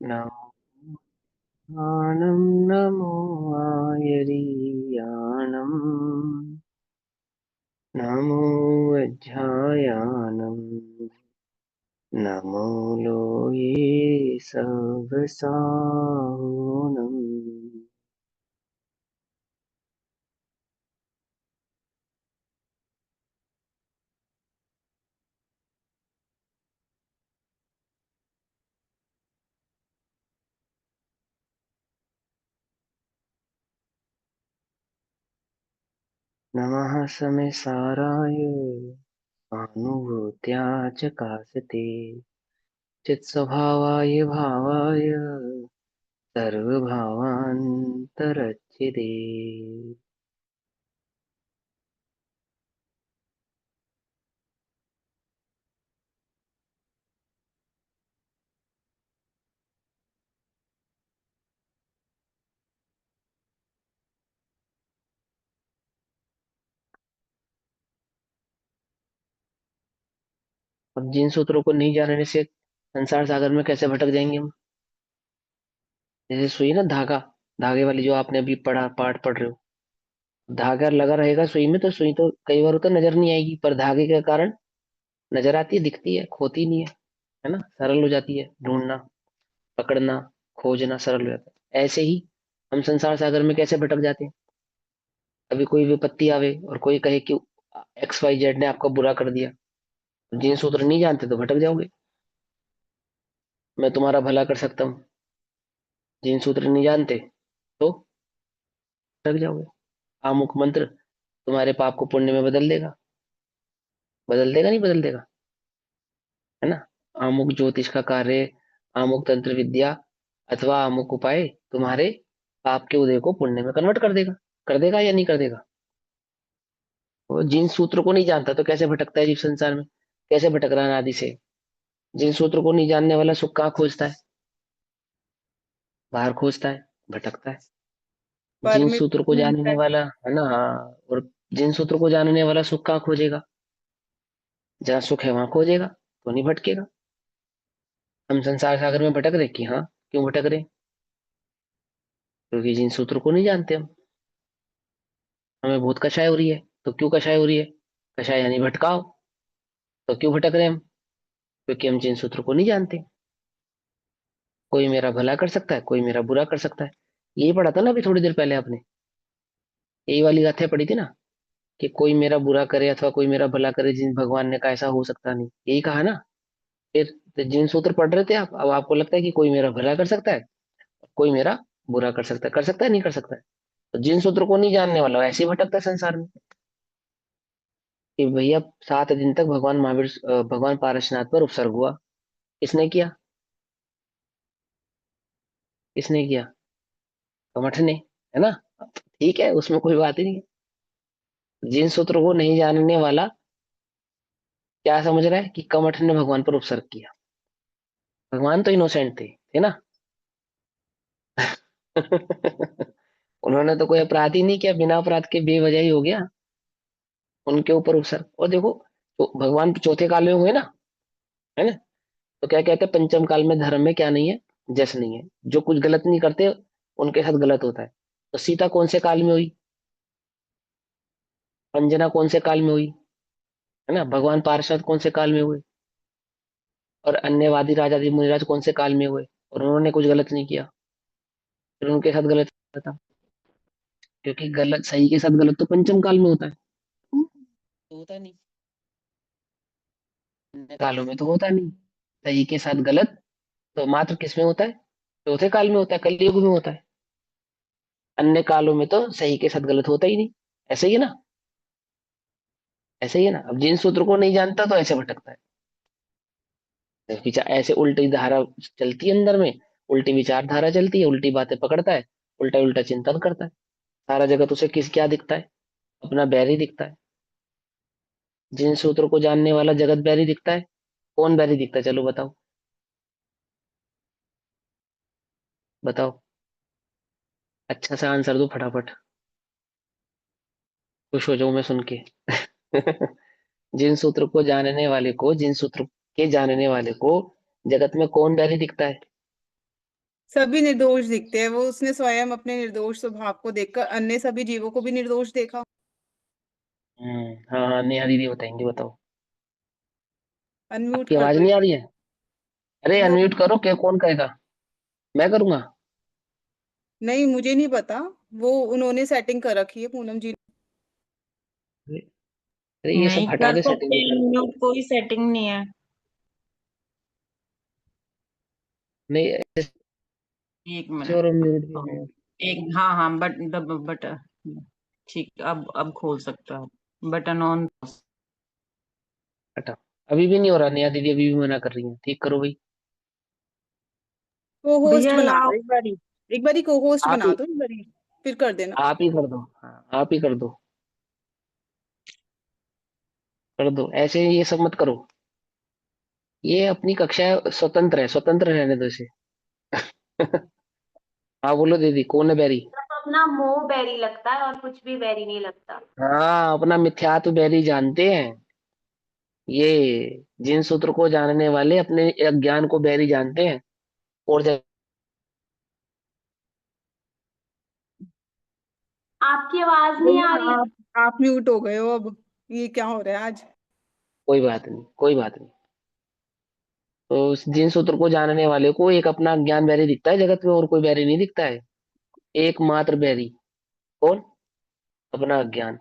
नमानं नमो आयरीयाणम् नमो वज्रायाणम् नमो लोये सवसानम्। नमः समेसाराय अनुभूत्या च कासते चित्स्वभावाय भावाय सर्वभावान्तरच्छिदे। अब जिन सूत्रों को नहीं जानने से संसार सागर में कैसे भटक जाएंगे हम। जैसे सुई ना, धागा, धागे वाली जो आपने अभी पढ़ा, पाठ पढ़ रहे हो, धागा लगा रहेगा सुई में तो सुई तो कई बार होता है नजर नहीं आएगी, पर धागे के कारण नजर आती है, दिखती है, खोती नहीं है ना, सरल हो जाती है ढूंढना, पकड़ना, खोजना सरल हो जाता है। ऐसे ही हम संसार सागर में कैसे भटक जाते हैं। कभी कोई विपत्ति आवे और कोई कहे कि XYZ ने आपका बुरा कर दिया, जिन सूत्र नहीं जानते तो भटक जाओगे। मैं तुम्हारा भला कर सकता हूँ, जिन सूत्र नहीं जानते तो भटक जाओगे। आमुख मंत्र तुम्हारे पाप को पुण्य में बदल देगा, बदल देगा नहीं बदल देगा, है ना। अमुक ज्योतिष का कार्य, अमुक तंत्र विद्या अथवा अमुक उपाय तुम्हारे पाप के उदय को पुण्य में कन्वर्ट कर देगा या नहीं कर देगा। वो जिन सूत्र को नहीं जानता तो कैसे भटकता है जीव संसार में, कैसे भटक रहा है आदि से। जिन सूत्र को नहीं जानने वाला सुख कहाँ खोजता है, बाहर खोजता है, भटकता है। जिन सूत्र परमिशन को मिलता जानने है। वाला है ना, हाँ, और जिन सूत्र को जानने वाला सुख कहाँ खोजेगा, जहाँ सुख है वहां खोजेगा, तो नहीं भटकेगा। हम संसार सागर में भटक रहे कि हाँ, क्यों भटक रहे, क्योंकि जिन सूत्र को नहीं जानते हम। हमें बहुत कषाय हो रही है, तो क्यों कषाय हो रही है, कषाय यानी भटकाव, तो क्यों भटक रहे हैं हम, क्योंकि हम जिन सूत्र को नहीं जानते। कोई मेरा भला कर सकता है, कोई मेरा बुरा कर सकता है। यही पढ़ा था ना अभी थोड़ी देर पहले आपने, यही वाली गाथें पढ़ी थी ना, कि कोई मेरा बुरा करे अथवा कोई मेरा भला करे, जिन भगवान ने कहा ऐसा हो सकता नहीं, यही कहा ना। फिर तो जिन सूत्र पढ़ रहे थे आप, अब आपको लगता है कि कोई मेरा भला कर सकता है, कोई मेरा बुरा कर सकता है नहीं कर सकता है। तो जिन सूत्र को नहीं जानने वाला ऐसे ही भटकता है संसार में। कि भैया 7 दिन तक भगवान महावीर भगवान पारसनाथ पर उपसर्ग हुआ, किसने किया, किसने किया, कमठ ने, है ना। ठीक है, उसमें कोई बात ही नहीं है। जिन सूत्र को नहीं जानने वाला क्या समझ रहा है कि कमठ ने भगवान पर उपसर्ग किया, भगवान तो इनोसेंट थे ना। उन्होंने तो कोई अपराध ही नहीं किया, बिना अपराध के बेवजह ही हो गया उनके ऊपर उपसर्ग। और देखो, तो भगवान चौथे काल में हुए ना, है ना। तो क्या कहते हैं, पंचम काल में धर्म में क्या नहीं है, जस नहीं है। जो कुछ गलत नहीं करते उनके साथ गलत होता है। तो सीता कौन से काल में हुई, अंजना कौन से काल में हुई, है ना। भगवान पार्षद कौन से काल में हुए, और अन्यवादी राजा मुनिराज कौन से काल में हुए, और उन्होंने कुछ गलत नहीं किया, फिर उनके साथ गलत था। क्योंकि गलत सही के साथ गलत तो पंचम काल में होता है, तो होता नहीं, अन्य कालों में तो होता नहीं। सही के साथ गलत तो मात्र किस में होता है, चौथे काल में होता है, कलयुग में होता है। अन्य कालों में तो सही के साथ गलत होता ही नहीं। ऐसे ही है ना, ऐसे ही है ना। अब जिन सूत्र को नहीं जानता तो ऐसे भटकता है। विचार ऐसे उल्टी धारा चलती है अंदर में, उल्टी विचारधारा चलती है, उल्टी बातें पकड़ता है, उल्टा उल्टा चिंतन करता है। सारा जगत उसे किस क्या दिखता है, अपना बैरी दिखता है। जिन सूत्र को जानने वाला जगत बैरी दिखता है, कौन बैरी दिखता है, चलो बताओ, बताओ, अच्छा सा आंसर दो फटाफट, खुश हो जाऊं मैं सुन के। जिन सूत्र को जानने वाले को, जिन सूत्र के जानने वाले को जगत में कौन बैरी दिखता है, सभी निर्दोष दिखते हैं, वो उसने स्वयं अपने निर्दोष स्वभाव को देखकर अन्य सभी जीवों को भी निर्दोष देखा। हाँ हाँ, नेहा दीदी बताएंगे, बताओ। अनम्यूट आपकी कर आवाज दो नहीं एक आ बार। रही है? अरे नो। अनम्यूट करो, क्या कौन कहेगा? मैं करूंगा? नहीं, मुझे नहीं पता। वो उन्होंने सेटिंग कर रखी है, पूनम जी। अरे अरे, ये सब नहीं हटा कर दे सकते सेटिंग। हैं, म्यूट कोई सेटिंग नहीं है। नहीं, एक ऐसे मिनट। और म्यूट भी हाँ, है। एक हाँ हाँ बट ठीक, अब खोल सकता है बटन ऑन। हटा। अभी भी नहीं हो रहा, नेहा दीदी अभी भी मना कर रही है, ठीक करो भाई। को होस्ट भैया बना दो आप एक बारी। एक बारी को होस्ट आप बना ही दो एक बारी। फिर कर देना। आप ही कर दो, हाँ आप ही कर दो। कर दो, ऐसे ये सब मत करो। ये अपनी कक्षा है, स्वतंत्र है, स्वतंत्र रहने दो इसे। हाँ बोलो दीदी, कौन है बैरी? सिर्फ अपना मुंह बैरी लगता है और कुछ भी बैरी नहीं लगता। हाँ, अपना मिथ्यात्व बैरी जानते हैं। ये जिन सूत्र को जानने वाले अपने अज्ञान को बैरी जानते हैं। और आपकी आवाज नहीं आ रही भैया है। आप म्यूट हो गए हो अब। ये क्या हो रहा है आज? कोई बात नहीं, कोई बात नहीं। तो उस जिन सूत्र को जानने वाले को एक अपना ज्ञान बैरी दिखता है जगत में, और कोई बैरी नहीं दिखता है। एकमात्र बैरी कौन? अपना अज्ञान।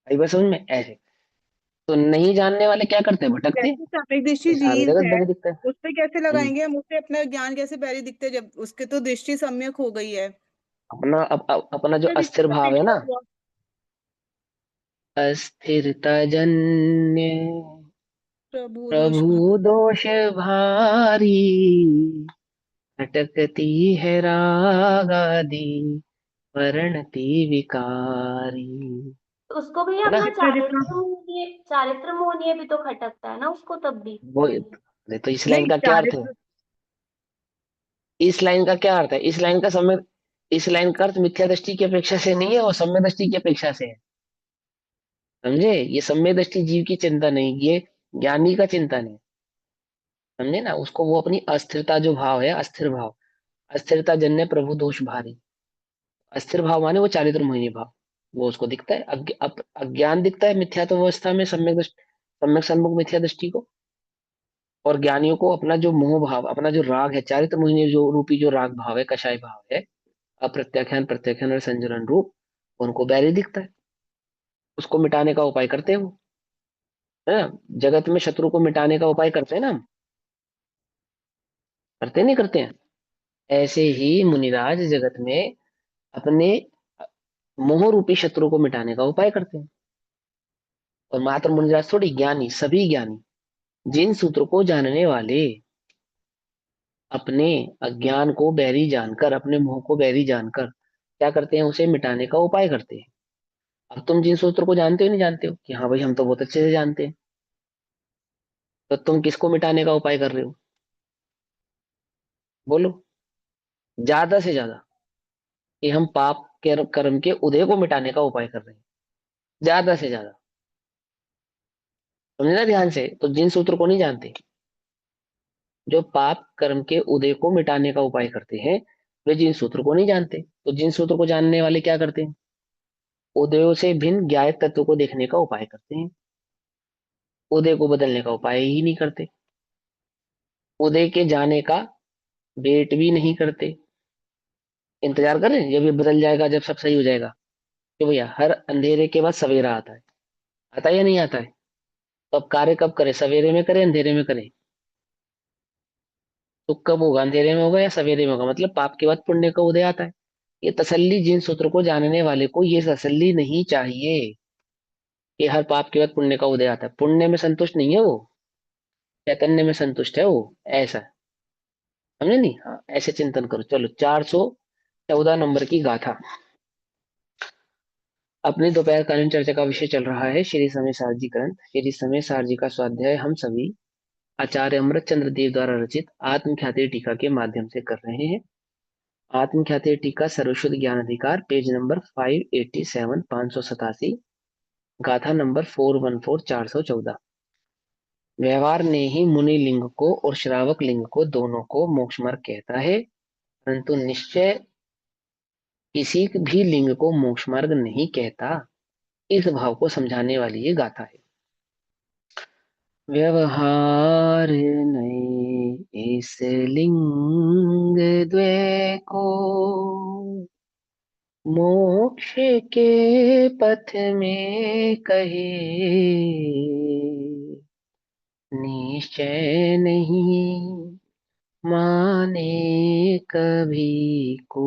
आई बस समझ में ऐसे। तो नहीं जानने वाले क्या करते हैं? भटकते हैं। जैसे सम्यक ये दृष्टि सारा जीव जगत है, बैरी दिखता है। उस पे कैसे हम्म। लगाएंगे हम? उससे अपना ज्ञान कैसे बैरी दिखते हैं जब उसके तो दृष्टि सम्यक हो गई है। अपना अपना जो फिर अस्थिर इसकी भाव है अपेक्षा ना, हुआ। अस्थिरता जन्य प्रभु दोष प्रभु दोष भारी, भटकती है राग आदि, वर्णति विकारी। तो उसको भी है ना? अपना जितना जितना। चारित्र मोहनीय भी तो खटकता है ना उसको तब भी। वो अरे तो इस लाइन नहीं, का क्या अर्थ है? चारित्र। इस लाइन का क्या अर्थ है? इस लाइन का समय, इस लाइन का अर्थ मिथ्या दृष्टि की अपेक्षा से नहीं है, वो सम्य दृष्टि की अपेक्षा से है। समझे? ये सम्य दृष्टि जीव की चिंता नहीं, ये ज्ञानी का चिंतन है। समझे ना? उसको वो अपनी अस्थिरता जो भाव है, अस्थिर भाव, अस्थिरता जन्य प्रभु दोष भारी। अस्थिर भाव माने वो चारित्र मोहिनी भाव। वो उसको दिखता है, अज्ञान दिखता है मिथ्यात्व अवस्था में, सम्यक दृष्टि, सम्यक सन्मुख मिथ्या दृष्टि को। और ज्ञानियों को अपना जो मोह भाव, अपना जो राग है, चारित्र मोहिनी जो रूपी जो राग भाव है, कषाय भाव है, अप्रत्याख्यान प्रत्याख्यान और संजरण रूप, उनको बैरी दिखता है। उसको मिटाने का उपाय करते हैं वो। है ना? जगत में शत्रु को मिटाने का उपाय करते हैं ना हम। करते नहीं करते हैं? ऐसे ही मुनिराज जगत में अपने मोह रूपी शत्रु को मिटाने का उपाय करते हैं। और मात्र मुनिराज थोड़ी, ज्ञानी, सभी ज्ञानी, जिन सूत्र को जानने वाले अपने अज्ञान को बैरी जानकर, अपने मोह को बैरी जानकर क्या करते हैं? उसे मिटाने का उपाय करते हैं। अब तुम जिन सूत्र को जानते हो नहीं जानते हो कि हाँ भाई हम तो बहुत अच्छे से जानते हैं, तो तुम किसको मिटाने का उपाय कर रहे हो? बोलो। ज्यादा से ज्यादा कि हम पाप के कर्म के उदय को मिटाने का उपाय कर रहे हैं, ज्यादा से ज्यादा। समझे ना ध्यान से? तो जिन सूत्र को नहीं जानते, जो पाप कर्म के उदय को मिटाने का उपाय करते हैं, वे जिन सूत्र को नहीं जानते। तो जिन सूत्र को जानने वाले क्या करते हैं? उदयों से भिन्न ज्ञात तत्व को देखने का उपाय करते हैं, उदय को बदलने का उपाय ही नहीं करते, उदय के जाने का वेट भी नहीं करते। इंतजार करें जब ये बदल जाएगा, जब सब सही हो जाएगा। कि भैया हर अंधेरे के बाद सवेरा आता है, आता है या नहीं आता है? तो अब कार्य कब करें? सवेरे में करें, अंधेरे में करें? तो कब होगा? अंधेरे में होगा या सवेरे में होगा? मतलब पाप के बाद पुण्य का उदय आता है। ये तसल्ली जिन सूत्र को जानने वाले को ये तसल्ली नहीं चाहिए कि हर पाप के बाद पुण्य का उदय आता है। पुण्य में संतुष्ट नहीं है वो, चैतन्य में संतुष्ट है वो। ऐसा समझे नहीं? हाँ, ऐसे चिंतन करो। चलो, 414 नंबर की गाथा। अपनी दोपहरकालीन चर्चा का विषय चल रहा है श्री समय सारजी ग्रंथ। श्री समय सारजी का स्वाध्याय हम सभी आचार्य अमृत चंद्र देव द्वारा रचित आत्मख्याति टीका के माध्यम से कर रहे हैं। आत्मख्याति टीका सर्वशुद्ध ज्ञान अधिकार, पेज नंबर 587, 587, गाथा नंबर 414, 414। व्यवहार ने ही मुनि लिंग को और श्रावक लिंग को दोनों को मोक्ष मार्ग कहता है। परंतु निश्चय किसी भी लिंग को मोक्ष मार्ग नहीं कहता। इस भाव को समझाने वाली ये गाथा है। व्यवहार नहीं इस लिंग द्वय को, मोक्ष के पथ में कहे, निश्चय नहीं माने कभी को,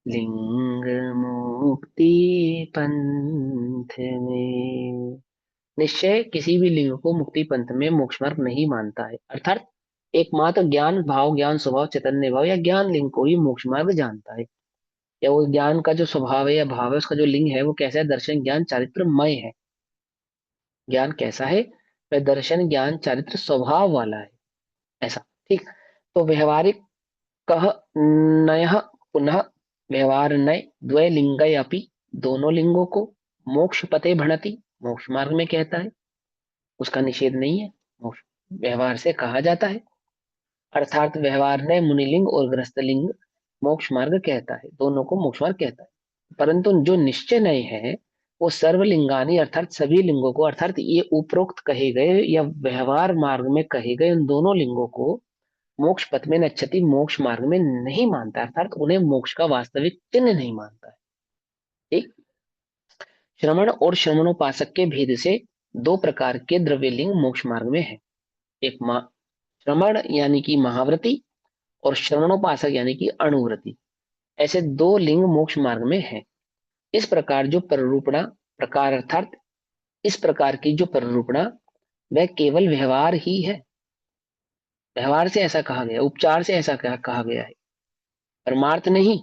लिंग मुक्ति पंथ में। निश्चय किसी भी लिंग को मुक्ति पंथ में मोक्ष मार्ग नहीं मानता है, अर्थात एकमात्र ज्ञान भाव, ज्ञान स्वभाव, चैतन्य भाव या ज्ञान लिंग को ही मोक्ष मार्ग जानता है। या वो ज्ञान का जो स्वभाव है या भाव है, उसका जो लिंग है वो कैसा है? दर्शन ज्ञान चारित्रमय है। ज्ञान कैसा है? वह दर्शन ज्ञान चारित्र स्वभाव वाला है, ऐसा। ठीक। तो व्यवहारिक कह नय पुनः व्यवहार नय द्वय लिंग अपि, दोनों लिंगों को मोक्ष पते भणति, मोक्ष मार्ग में कहता है, उसका निषेध नहीं है, मोक्ष व्यवहार से कहा जाता है। अर्थात व्यवहार नय मुनिलिंग और गृहस्थ लिंग मोक्ष मार्ग कहता है, दोनों को मोक्ष मार्ग कहता है। परंतु जो निश्चय नय है वो सर्वलिंगानी अर्थात सभी लिंगों को, अर्थात ये उपरोक्त कहे गए या व्यवहार मार्ग में कहे गए उन दोनों लिंगों को मोक्ष पथ में नच्छति, मोक्ष मार्ग में नहीं मानता, अर्थात उन्हें मोक्ष का वास्तविक चिन्ह नहीं मानता है। ठीक। श्रवण और श्रवणोपासक के भेद से दो प्रकार के द्रव्यलिंग मोक्ष मार्ग में है। एक श्रवण यानी कि महाव्रति और श्रवणोपासक यानी कि अणुव्रति, ऐसे दो लिंग मोक्ष मार्ग में है। इस प्रकार जो पररूपणा प्रकार अर्थात इस प्रकार की जो पररूपणा वह केवल व्यवहार ही है, व्यवहार से ऐसा कहा गया, उपचार से ऐसा कहा गया है, परमार्थ नहीं।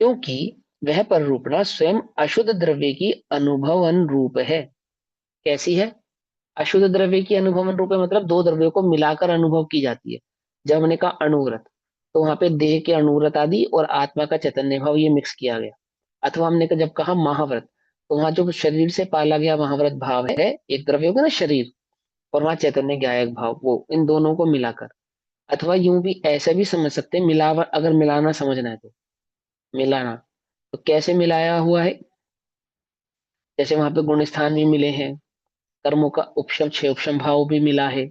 क्योंकि वह पररूपणा स्वयं अशुद्ध द्रव्य की अनुभवन रूप है। कैसी है? अशुद्ध द्रव्य की अनुभवन रूप है, मतलब दो द्रव्यों को मिलाकर अनुभव की जाती है। जब हमने कहा अणुव्रत, तो वहां पे देह के अणुव्रत आदि और आत्मा का चैतन्य भाव ये मिक्स किया गया। अथवा हमने जब कहा महाव्रत, तो वहां जो शरीर से पाला गया महाव्रत भाव है, एक द्रव्य होगा ना शरीर, और वहां चैतन्य ज्ञायक भाव, वो इन दोनों को मिलाकर। अथवा यूं भी ऐसा भी समझ सकते हैं, मिलावट, अगर मिलाना समझना है तो मिलाना तो कैसे मिलाया हुआ है? जैसे वहां पे गुण स्थान भी मिले हैं, कर्मों का उपशम क्षय उपशम भाव भी मिला है,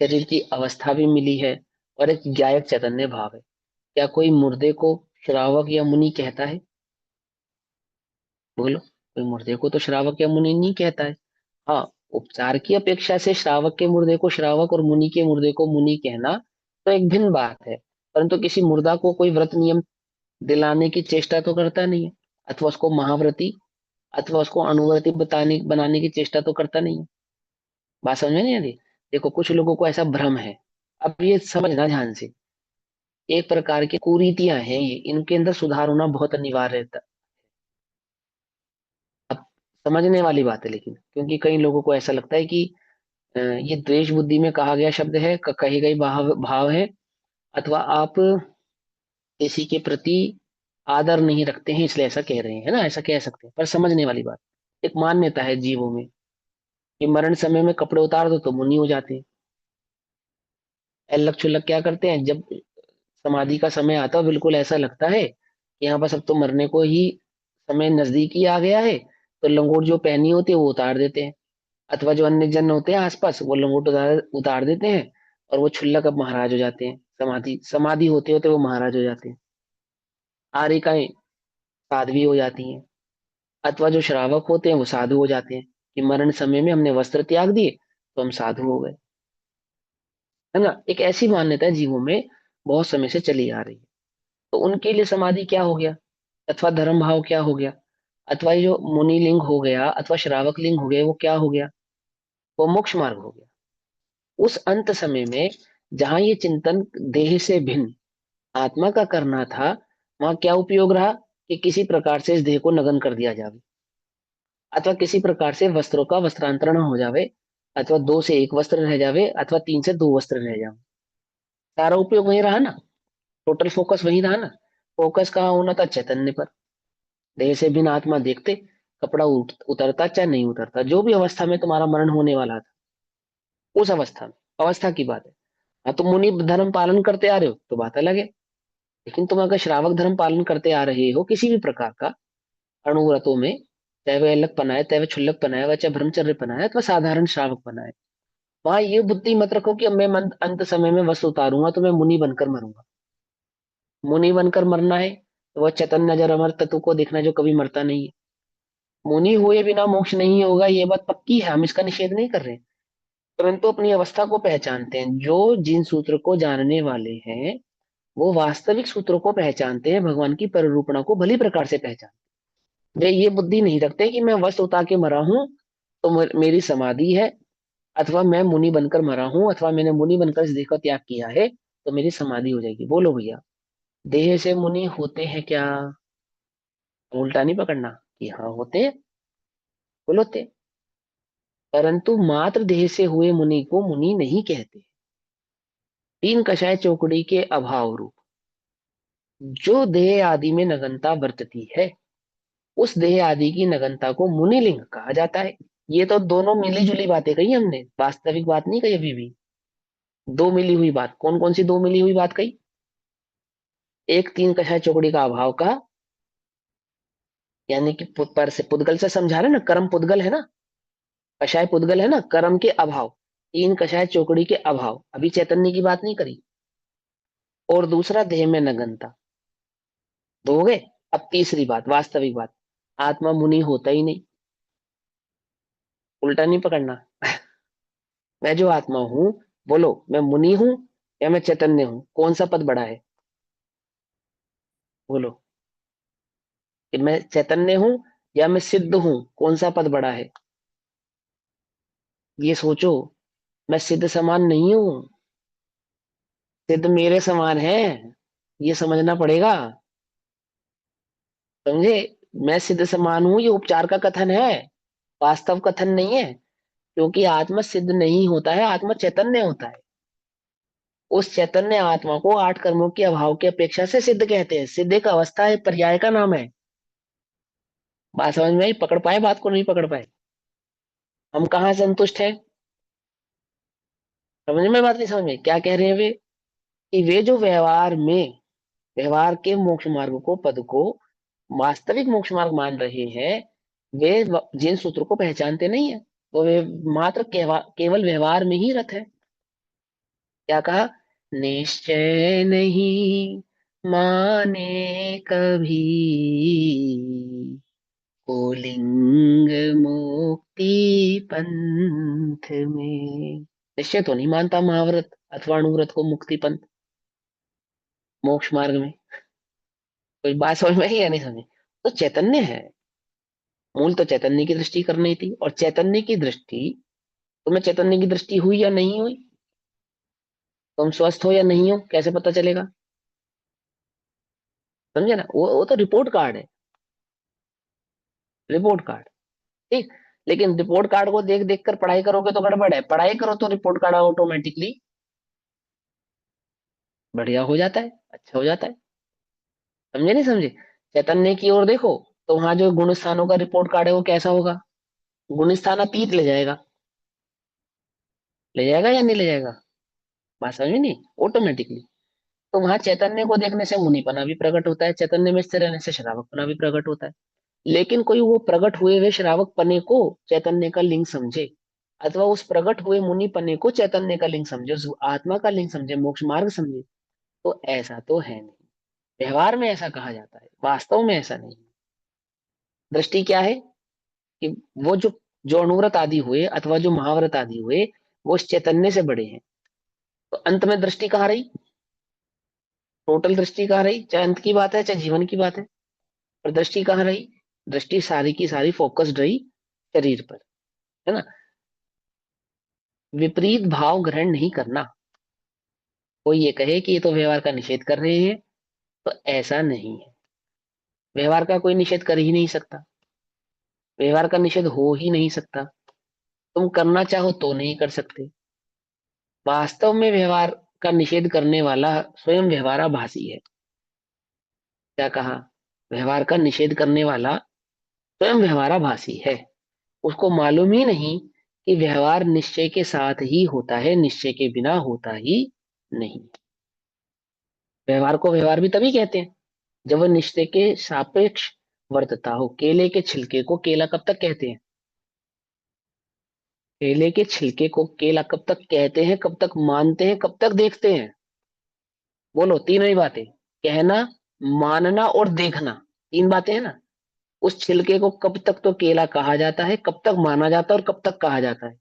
शरीर की अवस्था भी मिली है, और एक ज्ञायक चैतन्य भाव है। क्या कोई मुर्दे को श्रावक या मुनि कहता है? बोलो, कोई मुर्दे को तो श्रावक या मुनि नहीं कहता है। हाँ, उपचार की अपेक्षा से श्रावक के मुर्दे को श्रावक और मुनि के मुर्दे को मुनि कहना तो एक भिन्न बात है। परंतु किसी मुर्दा को कोई व्रत नियम दिलाने की चेष्टा तो करता नहीं है, अथवा उसको महाव्रती अथवा उसको अनुव्रती बनाने की चेष्टा तो करता नहीं है। बात समझ में नहीं आ रही? देखो, कुछ लोगों को ऐसा भ्रम है। अब ये समझना ध्यान से, एक प्रकार की कुरीतियां हैं ये, इनके अंदर सुधार होना बहुत अनिवार्य है। अब समझने वाली बात है, लेकिन क्योंकि कई लोगों को ऐसा लगता है कि ये द्वेष बुद्धि में कहा गया शब्द है, कही गई भाव भाव है, अथवा आप किसी के प्रति आदर नहीं रखते हैं इसलिए ऐसा कह रहे हैं, है ना, ऐसा कह सकते हैं। पर समझने वाली बात, एक मान्यता है जीवों में कि मरण समय में कपड़े उतार दो तो मुनि हो जाते हैं। एल्लक चुल्लक क्या करते हैं, जब समाधि का समय आता है बिल्कुल ऐसा लगता है कि यहाँ बस अब तो मरने को ही समय नजदीक ही आ गया है, तो लंगोट जो पहनी होती है वो उतार देते हैं। अथवा जो अन्य जन होते हैं आसपास, वो लंगोट उतार देते हैं, और वो छुल्लक अब महाराज हो जाते हैं। समाधि समाधि होते होते वो महाराज हो जाते हैं। आर्यिकाएं साध्वी हो जाती हैं। अथवा जो श्रावक होते हैं वो साधु हो जाते हैं कि मरण समय में हमने वस्त्र त्याग दिए तो हम साधु हो गए, है ना। एक ऐसी मान्यता है जीवों में, बहुत समय से चली आ रही है। तो उनके लिए समाधि क्या हो गया, अथवा धर्म भाव क्या हो गया, अथवा ये जो मुनि लिंग हो गया अथवा श्रावक लिंग हो गए, वो क्या हो गया? वो मोक्ष मार्ग हो गया। उस अंत समय में जहां ये चिंतन देह से भिन्न आत्मा का करना था, वहां क्या उपयोग रहा कि किसी प्रकार से इस देह को नग्न कर दिया जावे, अथवा किसी प्रकार से वस्त्रों का वस्त्रांतरण हो जावे, अथवा दो से एक वस्त्र रह जावे, अथवा तीन से दो वस्त्र रह जावे। सारा उपयोग वही रहा ना, टोटल फोकस वही रहा ना। फोकस कहाँ होना था? चैतन्य पर। देह से भिन्न आत्मा देखते, कपड़ा उतरता चाहे नहीं उतरता, जो भी अवस्था में तुम्हारा मरण होने वाला था, उस अवस्था में, अवस्था की बात है। हाँ, तुम मुनि धर्म पालन करते आ रहे हो तो बात अलग है, लेकिन तुम अगर श्रावक धर्म पालन करते आ रहे हो किसी भी प्रकार का अणुव्रतों में, चाहे वह अलग पना है, चाहे वह क्षुल्लक पना है, वह चाहे ब्रह्मचर्य पना है, अथवा साधारण श्रावक पना है, वहां ये बुद्धि मत रखो कि अब मैं अंत समय में वस्त्र उतारूंगा तो मैं मुनि बनकर मरूंगा। मुनि बनकर मरना है तो वह चैतन्य जर अमर तत्व को देखना जो कभी मरता नहीं है। मुनि हुए बिना मोक्ष नहीं होगा, ये बात पक्की है, हम इसका निषेध नहीं कर रहे, परंतु अपनी अवस्था को पहचानते हैं। जो जिन सूत्र को जानने वाले हैं वो वास्तविक सूत्रों को पहचानते हैं, भगवान की परिरूपणा को भली प्रकार से पहचानते हैं। वे ये बुद्धि नहीं रखते कि मैं वस्त्र उतार के मरा हूं तो मेरी समाधि है, अथवा मैं मुनि बनकर मरा हूं, अथवा मैंने मुनि बनकर इस देह का त्याग किया है तो मेरी समाधि हो जाएगी। बोलो भैया, देह से मुनि होते हैं क्या? उल्टा नहीं पकड़ना कि हाँ होते हैं, बोलो होते हैं। परंतु मात्र देह से हुए मुनि को मुनि नहीं कहते। तीन कषाय चौकड़ी के अभाव रूप जो देह आदि में नगनता बरतती है, उस देह आदि की नगनता को मुनिलिंग कहा जाता है। ये तो दोनों मिली जुली बातें कही हमने, वास्तविक बात नहीं कही अभी भी। दो मिली हुई बात, कौन कौन सी दो मिली हुई बात कही? एक तीन कषाय चौकड़ी का अभाव का, यानी कि पर से पुद्गल से समझा रहे ना, कर्म पुद्गल है ना, कषाय पुद्गल है ना, कर्म के अभाव, तीन कषाय चौकड़ी के अभाव, अभी चैतन्य की बात नहीं करी। और दूसरा देह में नगनता, दो हो गए। अब तीसरी बात, वास्तविक बात, आत्मा मुनि होता ही नहीं। उल्टा नहीं पकड़ना। मैं जो आत्मा हूं, बोलो मैं मुनि हूं या मैं चैतन्य हूं, कौन सा पद बड़ा है? बोलो कि मैं चैतन्य हूं या मैं सिद्ध हूं, कौन सा पद बड़ा है? ये सोचो, मैं सिद्ध समान नहीं हूं, सिद्ध मेरे समान है, ये समझना पड़ेगा, समझे? मैं सिद्ध समान हूं ये उपचार का कथन है, वास्तव कथन नहीं है। क्योंकि आत्मा सिद्ध नहीं होता है, आत्मा चैतन्य होता है। उस चैतन्य आत्मा को आठ कर्मों के अभाव की अपेक्षा से सिद्ध कहते हैं। सिद्ध एक अवस्था है, पर्याय का नाम है। बात समझ में आई? पकड़ पाए बात को? नहीं पकड़ पाए? हम कहाँ संतुष्ट हैं? समझ में बात? नहीं समझ में? क्या कह रहे हैं वे? कि वे जो व्यवहार में, व्यवहार के मोक्ष मार्ग को, पद को वास्तविक मोक्ष मार्ग मान रहे हैं, वे जिन सूत्रों को पहचानते नहीं है, तो वे मात्र केवल व्यवहार में ही रत है। क्या कहा? निश्चय नहीं माने कभी को लिंग मुक्ति पंथ में। निश्चय तो नहीं मानता महाव्रत अथवा अणुव्रत को मुक्ति पंथ, मोक्ष मार्ग में। कोई बात समझ में आई या नहीं समझ? तो चैतन्य है, मूल तो चैतन्य की दृष्टि करनी थी, और चैतन्य की दृष्टि, तुम्हें चैतन्य की दृष्टि हुई या नहीं हुई? तुम स्वस्थ हो या नहीं हो कैसे पता चलेगा? समझे ना? वो तो रिपोर्ट कार्ड है, रिपोर्ट कार्ड। ठीक। लेकिन रिपोर्ट कार्ड को देख देख कर पढ़ाई करोगे तो गड़बड़ है, पढ़ाई करो तो रिपोर्ट कार्ड ऑटोमेटिकली बढ़िया हो जाता है, अच्छा हो जाता है। समझे नहीं समझे? चैतन्य की ओर देखो तो वहां जो गुण स्थानों का रिपोर्ट कार्ड है वो कैसा होगा? गुण स्थान अतीत ले जाएगा, ले जाएगा या नहीं ले जाएगा? बात समझ में नहीं? ऑटोमेटिकली। तो वहां चैतन्य को देखने से मुनिपना भी प्रकट होता है, चैतन्य में स्थिर रहने से श्रावकपना भी प्रकट होता है। लेकिन कोई वो प्रकट हुए हुए श्रावक पने को चैतन्य का लिंग समझे, अथवा उस प्रकट हुए मुनि पने को चैतन्य का लिंग समझे, उस आत्मा का लिंग समझे, मोक्ष मार्ग समझे, तो ऐसा तो है नहीं। व्यवहार में ऐसा कहा जाता है, वास्तव में ऐसा नहीं। दृष्टि क्या है? कि वो जो अनुव्रत आदि हुए अथवा जो महाव्रत आदि हुए वो उस चैतन्य से बड़े हैं। तो अंत में दृष्टि कहाँ रही? टोटल दृष्टि कहाँ रही? चाहे अंत की बात है चाहे जीवन की बात है, पर दृष्टि कहाँ रही? दृष्टि सारी की सारी फोकस्ड रही शरीर पर, है ना? विपरीत भाव ग्रहण नहीं करना। कोई ये कहे कि ये तो व्यवहार का निषेध कर रहे हैं, तो ऐसा नहीं है। व्यवहार का कोई निषेध कर ही नहीं सकता, व्यवहार का निषेध हो ही नहीं सकता। तुम करना चाहो तो नहीं कर सकते। वास्तव में व्यवहार का निषेध करने वाला स्वयं व्यवहाराभासी है। क्या कहा? व्यवहार का निषेध करने वाला स्वयं व्यवहाराभासी है। उसको मालूम ही नहीं कि व्यवहार निश्चय के साथ ही होता है, निश्चय के बिना होता ही नहीं। व्यवहार को व्यवहार भी तभी कहते हैं जब वह निश्चय के सापेक्ष वर्तता हो। केले के छिलके को केला कब तक कहते हैं? केले के छिलके को केला कब तक कहते हैं, कब तक मानते हैं, कब तक देखते हैं? बोलो, तीनों ही बातें। कहना, मानना और देखना, तीन बातें हैं ना। उस छिलके को कब तक तो केला कहा जाता है, कब तक माना जाता है और कब तक कहा जाता है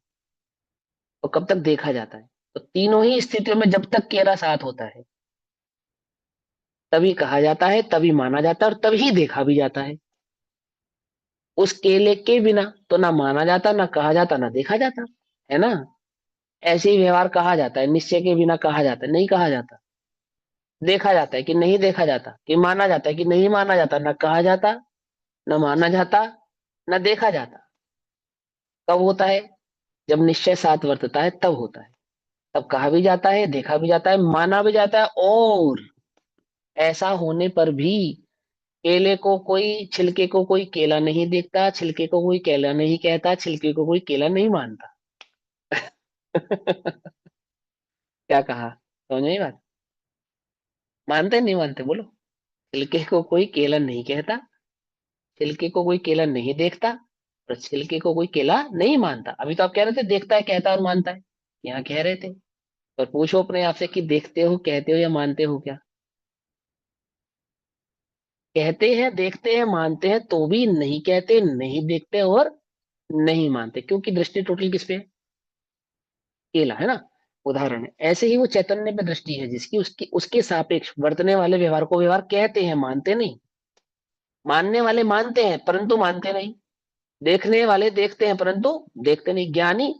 और कब तक देखा जाता है। तो तीनों ही स्थितियों में जब तक केला साथ होता है तभी कहा जाता है, तभी माना जाता है और तभी देखा भी जाता है। उस केले के बिना तो ना माना जाता, ना कहा जाता, ना देखा जाता, है ना। ऐसे ही व्यवहार कहा जाता है, निश्चय के बिना कहा जाता है, नहीं कहा जाता। देखा जाता है कि नहीं देखा जाता, कि माना जाता है कि नहीं माना जाता, ना कहा जाता, ना माना जाता, ना देखा जाता। कब होता है? जब निश्चय साथ वर्तता है तब होता है। तब कहा भी जाता है, देखा भी जाता है, माना भी जाता है। और ऐसा होने पर भी केले को कोई छिलके को कोई केला नहीं देखता, छिलके को कोई केला नहीं कहता, छिलके को कोई केला नहीं मानता। क्या कहा? समझ में आई बात? मानते नहीं मानते बोलो? छिलके को कोई केला नहीं कहता, छिलके को कोई केला नहीं देखता और छिलके को कोई केला नहीं मानता। अभी तो आप कह रहे थे देखता है, कहता है और मानता है, यहाँ कह रहे थे। पर पूछो अपने आप से कि देखते हो, कहते हो या मानते हो क्या? कहते हैं, देखते हैं, मानते हैं, तो भी नहीं कहते, नहीं देखते और नहीं मानते, क्योंकि दृष्टि टोटल किस पे है? केला, है ना। उदाहरण है, ऐसे ही वो चैतन्य पे दृष्टि है जिसकी उसकी उसके सापेक्ष वर्तने वाले व्यवहार को व्यवहार कहते हैं, मानते नहीं। मानने वाले मानते हैं परंतु मानते नहीं। देखने वाले देखते हैं परंतु देखते नहीं। ज्ञानी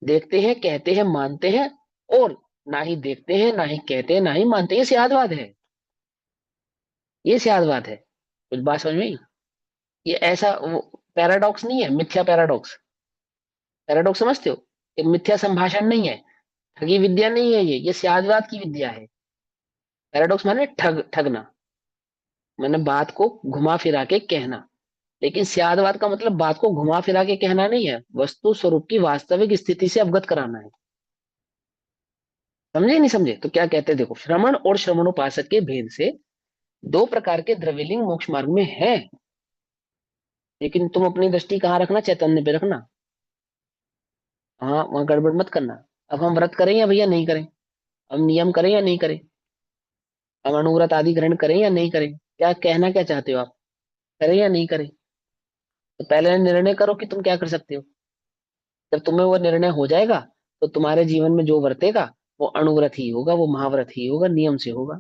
देखते हैं, कहते हैं, मानते हैं और ना ही देखते हैं, ना ही कहते हैं, ना ही मानते हैं। ये सियादवाद है, ये सियादवाद है। कुछ बात समझ में आई? ये ऐसा पैराडॉक्स नहीं है, मिथ्या पैराडॉक्स। पैराडॉक्स समझते हो? ये मिथ्या संभाषण नहीं है, ठगी विद्या नहीं है, ये सियादवाद की विद्या है। पैराडॉक्स माने ठगना, मैंने बात को घुमा फिरा के कहना। लेकिन सियादवाद का मतलब बात को घुमा फिरा के कहना नहीं है, वस्तु स्वरूप की वास्तविक स्थिति से अवगत कराना है। समझे नहीं समझे? तो क्या कहते हैं देखो, श्रमण और श्रमणोपासक के भेद से दो प्रकार के द्रव्यलिंग मोक्ष मार्ग में है। लेकिन तुम अपनी दृष्टि कहाँ रखना? चैतन्य पे रखना। हाँ, वहां गड़बड़ मत करना। अब हम व्रत करें या भैया नहीं करें? हम नियम करें या नहीं करें? हम अनुव्रत आदि ग्रहण करें या नहीं करें? क्या कहना क्या चाहते हो आप? करें या नहीं करें? तो पहले निर्णय करो कि तुम क्या कर सकते हो। जब तुम्हें वो निर्णय हो जाएगा तो तुम्हारे जीवन में जो वर्तेगा वो अनुव्रत ही होगा, वो महाव्रत ही होगा, नियम से होगा।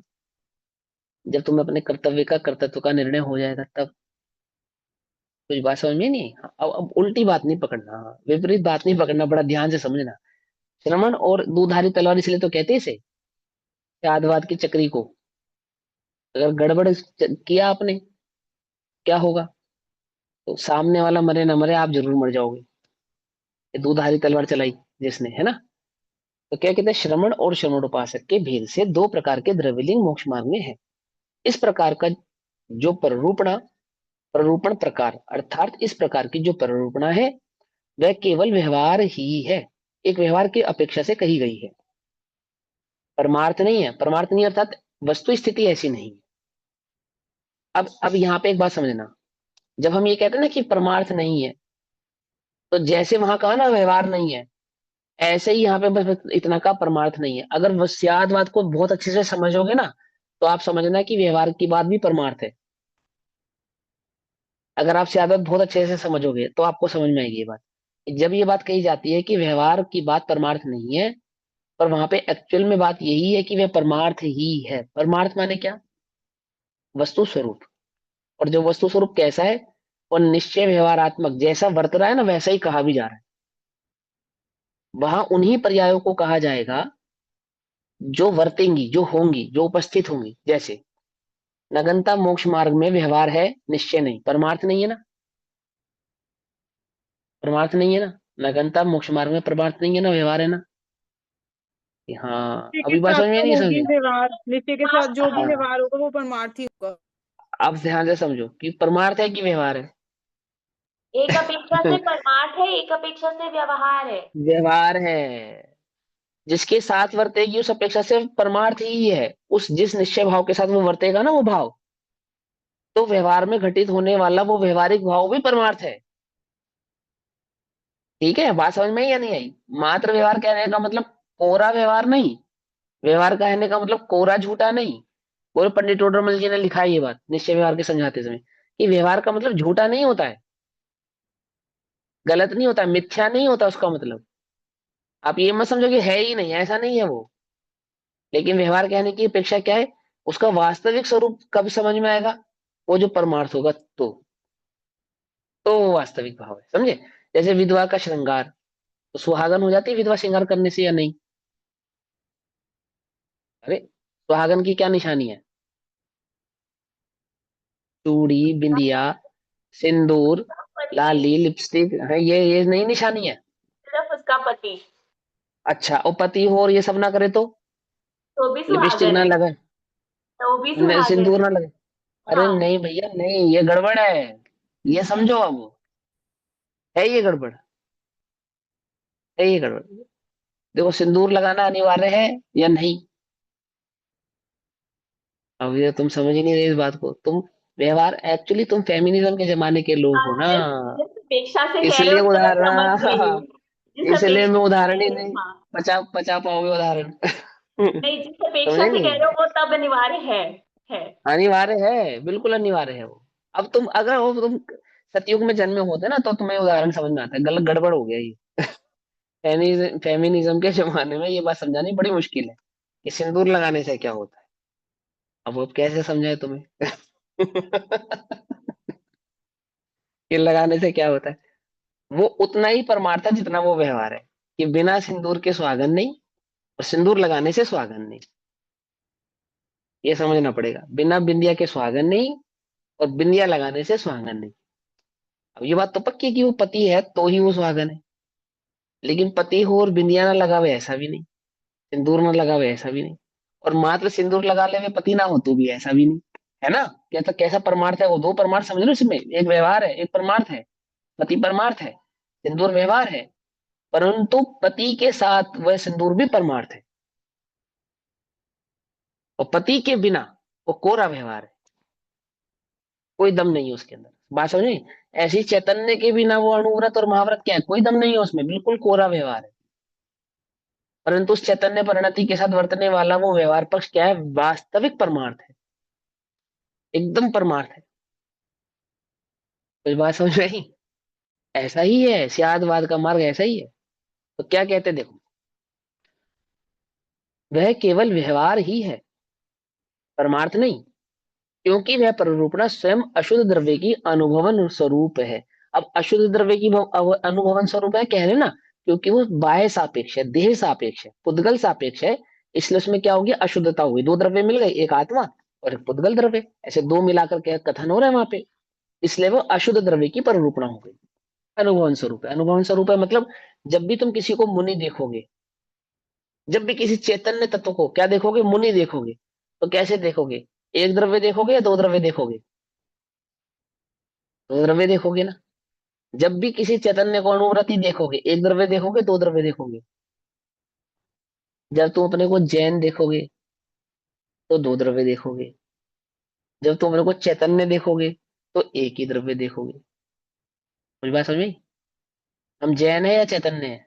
जब तुम्हें अपने कर्तव्य का कर्तृत्व का निर्णय हो जाएगा तब। कुछ बात समझ में नहीं आई? हाँ, अब उल्टी बात नहीं पकड़ना, हाँ, विपरीत बात नहीं पकड़ना, बड़ा ध्यान से समझना। श्रमण और दुधारी तलवार इसलिए तो कहते हैं इसे, त्यागवाद की चक्री को। अगर गड़बड़ किया आपने, क्या होगा? तो सामने वाला मरे ना मरे, आप जरूर मर जाओगे। ये दुधारी तलवार चलाई जिसने, है ना। तो क्या कहते हैं, श्रमण और श्रमणोपासक के भेद से दो प्रकार के द्रव्यलिंग मोक्ष मार्ग में है। इस प्रकार का जो प्ररूपण प्रकार, अर्थात इस प्रकार की जो प्ररूपणा है वह केवल व्यवहार ही है, एक व्यवहार की अपेक्षा से कही गई है, परमार्थ नहीं है। परमार्थ नहीं अर्थात वस्तु स्थिति ऐसी नहीं है। अब यहाँ पे एक बात समझना, जब हम ये कहते हैं ना कि परमार्थ नहीं है, तो जैसे वहां कहा ना व्यवहार नहीं है, ऐसे ही यहाँ पे बस इतना का परमार्थ नहीं है। अगर वस्यादवाद को बहुत अच्छे से समझोगे ना तो आप समझना कि व्यवहार की बात भी परमार्थ है। अगर आप स्यादवाद बहुत अच्छे से समझोगे तो आपको समझ में आएगी ये बात। जब ये बात कही जाती है कि व्यवहार की बात परमार्थ नहीं है, पर वहां पे एक्चुअल में बात यही है कि वह परमार्थ ही है। परमार्थ माने क्या? वस्तु स्वरूप। और जो वस्तु स्वरूप कैसा है? और निश्चय व्यवहारात्मक, जैसा वर्त रहा है ना वैसा ही कहा भी जा रहा है। वहां उन्हीं पर्यायों को कहा जाएगा जो वर्तेंगी, जो होंगी, जो उपस्थित होंगी। जैसे नगनता मोक्ष मार्ग में व्यवहार है, निश्चय नहीं, परमार्थ नहीं है ना। परमार्थ नहीं है ना। नगनता मोक्ष मार्ग में परमार्थ नहीं है ना, व्यवहार है ना। हाँ, निश्चय के अभी बात साथ समझ में तो नहीं होगी समझे? व्यवहार, निश्चय के साथ जो भी हाँ, व्यवहार होगा वो परमार्थ ही होगा। आप ध्यान से समझो कि परमार्थ है कि व्यवहार है। एक अपेक्षा से परमार्थ है, एक अपेक्षा से व्यवहार है। व्यवहार है। जिसके साथ वर्तेगी उस अपेक्षा से परमार्थ ही है। उस जिस निश्चय भाव के साथ वो वर्तेगा ना वो भाव, तो व्यवहार में घटित होने वाला वो व्यवहारिक भाव भी परमार्थ है। ठीक है, बात समझ में आई या नहीं आई? मात्र व्यवहार कहने का मतलब कोरा व्यवहार नहीं, व्यवहार कहने का मतलब कोरा झूठा नहीं। और पंडित टोडरमल जी ने लिखा है ये बात निश्चय व्यवहार के समझाते समय, कि व्यवहार का मतलब झूठा नहीं होता है, गलत नहीं होता, मिथ्या नहीं होता उसका मतलब। आप ये मत समझो कि है ही नहीं, ऐसा नहीं है वो। लेकिन व्यवहार कहने की अपेक्षा क्या है, उसका वास्तविक स्वरूप कब समझ में आएगा, वो जो परमार्थ होगा तो वो वास्तविक भाव है, समझे? जैसे विधवा का श्रृंगार, तो सुहागन हो जाती है विधवा श्रृंगार करने से या नहीं? अरे, सुहागन की क्या निशानी है? चूड़ी, बिंदिया, सिंदूर, पति, लाली, लिपस्टिक है, ये नई निशानी है। सिर्फ उसका पति, अच्छा, और पति हो और ये सब ना करे तो? तो भी लिपस्टिक सुहागन ना है, लगाए, तो भी सुहागन सिंदूर है। ना लगे? अरे हाँ, नहीं भैया नहीं, ये गड़बड़ है, ये समझो अब, है ये गड़बड़, है ये गड़बड़। देखो, सिंदूर लगाना अनिवार्य है या नहीं? अब ये तुम समझ ही नहीं रहे इस बात को, तुम व्यवहार एक्चुअली तुम फेमिनिज्म के जमाने के लोग हो आप ना, जिस जिस अपेक्षा से कह रहे हो इसलिए उसको मैं समझ गई उदाहरण हूँ। जिस इसलिए मैं अपेक्षा से उदाहरण कह ही रहे हो, नहीं हाँ, बचा बचा पाओगे उदाहरण। नहीं, जिस अपेक्षा समझे से कह नहीं? रहे हो वो तब अनिवार्य है। अनिवार्य है, बिल्कुल अनिवार्य है वो। अब तुम अगर वो तुम सतयुग में जन्मे होते ना तो तुम्हें उदाहरण समझ में आता है, गलत गड़बड़ हो गया ये। फेमिनिज्म के जमाने में ये बात समझानी बड़ी मुश्किल है कि सिंदूर लगाने से क्या होता है। अब वो कैसे समझाए तुम्हें? कि लगाने से क्या होता है, वो उतना ही परमार्थ है जितना वो व्यवहार है, कि बिना सिंदूर के सुहागन नहीं और सिंदूर लगाने से सुहागन नहीं। ये समझना पड़ेगा, बिना बिंदिया के सुहागन नहीं और बिंदिया लगाने से सुहागन नहीं। अब ये बात तो पक्की है कि वो पति है तो ही वो सुहागन है, लेकिन पति हो और बिंदिया ना लगावे ऐसा भी नहीं, सिंदूर ना लगावे ऐसा भी नहीं, और मात्र सिंदूर लगा ले वे पति ना हो तो भी ऐसा भी नहीं। है ना? कैसा कैसा परमार्थ है वो, दो परमार्थ समझ लो इसमें, एक व्यवहार है एक परमार्थ है। पति परमार्थ है, सिंदूर व्यवहार है, परंतु पति के साथ वह सिंदूर भी परमार्थ है, और पति के बिना वो कोरा व्यवहार है, कोई दम नहीं है उसके अंदर। बात समझ में? ऐसी चैतन्य के बिना वो अणुव्रत और महाव्रत क्या है, कोई दम नहीं है उसमें, बिल्कुल कोरा व्यवहार है। परंतु उस चैतन्य परिणति के साथ वर्तने वाला वो व्यवहार पक्ष क्या है, वास्तविक परमार्थ है, एकदम परमार्थ है। कुछ बात समझ में आई? ऐसा ही है, सियादवाद का मार्ग ऐसा ही है। तो क्या कहते हैं देखो, वह केवल व्यवहार ही है, परमार्थ नहीं, क्योंकि वह प्ररूपणा स्वयं अशुद्ध द्रव्य की अनुभवन स्वरूप है। अब अशुद्ध द्रव्य की अनुभवन स्वरूप है कह रहे हैं ना, क्योंकि वो बाह्य सापेक्ष है, देह सापेक्ष है, पुद्गल सापेक्ष है, इसलिए उसमें क्या होगी, अशुद्धता होगी। दो द्रव्य मिल गए, एक आत्मा और एक पुद्गल द्रव्य, ऐसे दो मिलाकर के कथन हो रहा है वहां पे, इसलिए वो अशुद्ध द्रव्य की प्ररूपणा हो गई। अनुभवन स्वरूप है, अनुभवन स्वरूप है मतलब जब भी तुम किसी को मुनि देखोगे, जब भी किसी चैतन्य तत्व को क्या देखोगे, मुनि देखोगे, तो कैसे देखोगे, एक द्रव्य देखोगे या दो द्रव्य देखोगे? दो द्रव्य देखोगे ना। जब भी किसी चैतन्य को अनुवृत्ति देखोगे, एक द्रव्य देखोगे दो द्रव्य देखोगे? जब तुम अपने को जैन देखोगे तो दो द्रव्य देखोगे, जब तुम अपने को चैतन्य देखोगे तो एक ही द्रव्य देखोगे। मुझे बात समझ में आई? हम जैन है या चैतन्य है?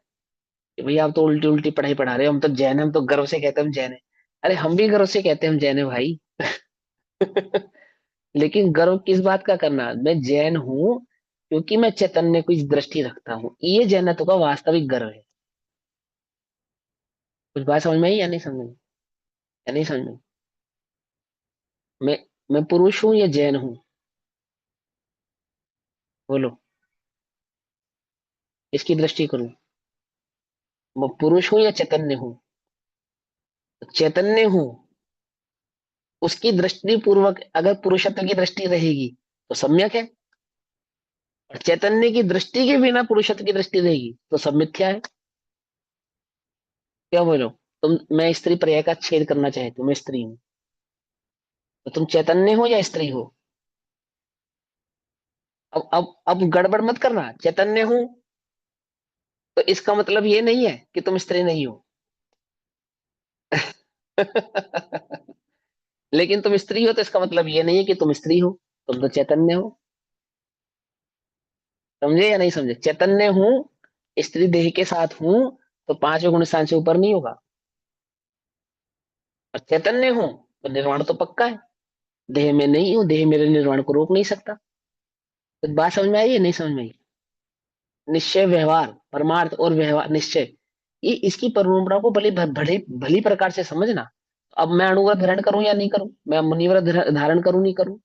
कि भैया आप तो उल्टी उल्टी पढ़ाई पढ़ा रहे हो, हम तो जैन है, हम तो गर्व से कहते हैं हम जैन है। अरे हम भी गर्व से कहते हैं हम जैन है भाई। लेकिन गर्व किस बात का करना, मैं जैन हूं क्योंकि मैं चैतन्य को इस दृष्टि रखता हूँ, ये जैनत्व का वास्तविक गर्व है। कुछ बात समझ में आई या नहीं समझ में? या नहीं समझ में? मैं मैं पुरुष हूं या जैन हूं? बोलो, इसकी दृष्टि करूं, मैं पुरुष हूं या चैतन्य हूं? तो चैतन्य हूं, उसकी दृष्टि पूर्वक अगर पुरुषत्व की दृष्टि रहेगी तो सम्यक है, और चैतन्य की दृष्टि के बिना पुरुषत्व की दृष्टि रहेगी तो सब मिथ्या है। क्या बोलो? मैं स्त्री पर्याय का छेद करना चाहती हूँ, मैं स्त्री हूं, तो तुम चैतन्य हो या स्त्री हो? अब गड़बड़ मत करना, चैतन्य हूं तो इसका मतलब ये नहीं है कि तुम स्त्री नहीं हो। लेकिन तुम स्त्री हो तो इसका मतलब ये नहीं है कि तुम स्त्री हो, तुम तो चैतन्य हो। समझे या नहीं समझे? चैतन्य हूं, स्त्री देह के साथ हूं, तो पांचवें गुण स्थान से ऊपर नहीं होगा। और चैतन्य हूं तो निर्वाण तो पक्का है। देह में नहीं हूं, देह मेरे निर्वाण को रोक नहीं सकता। तो बात समझ में आई या नहीं समझ में आई? निश्चय व्यवहार, परमार्थ और व्यवहार निश्चय, ये इसकी परंपरा को भली भली भली प्रकार से समझना। अब मैं अणुव्रत धारण करूं या नहीं करूं, मैं मुनिव्रत धारण करूं नहीं करूं,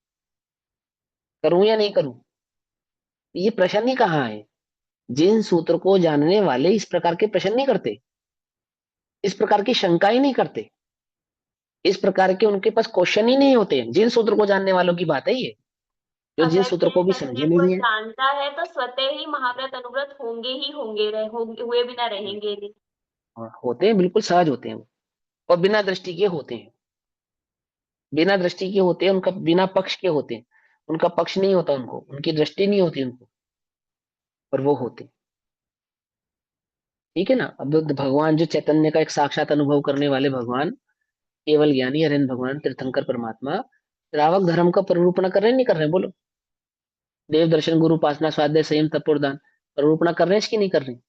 करूं या नहीं करूं, ये प्रश्न ही कहाँ है। जिन सूत्र को जानने वाले इस प्रकार के प्रश्न नहीं करते, इस प्रकार की शंका ही नहीं करते, इस प्रकार के उनके पास क्वेश्चन ही नहीं होते हैं। जिन सूत्र को जानने वालों की बात है ये, जो जिन अगर सूत्र को भी समझे चैतन्य को नहीं है। जानता है तो स्वतः ही महाव्रत अनुव्रत होंगे ही होंगे, हुए बिना रहेंगे नहीं। हाँ, होते हैं, बिल्कुल सहज होते हैं वो। और बिना दृष्टि के होते हैं, बिना दृष्टि के होते हैं, उनका बिना पक्ष के होते हैं। उनका पक्ष नहीं होता, उनको उनकी दृष्टि नहीं होती उनको, पर वो होते हैं। ठीक है ना? अब भगवान जो चैतन्य का एक साक्षात अनुभव करने वाले भगवान, केवल ज्ञानी हरेन भगवान तीर्थंकर परमात्मा, श्रावक धर्म का प्ररूपणा कर रहे हैं नहीं कर रहे हैं? बोलो। देव दर्शन गुरु उपासना स्वाध्याय संयम तपोदान प्ररूपणा कर रहे हैं इसकी नहीं कर रहे हैं?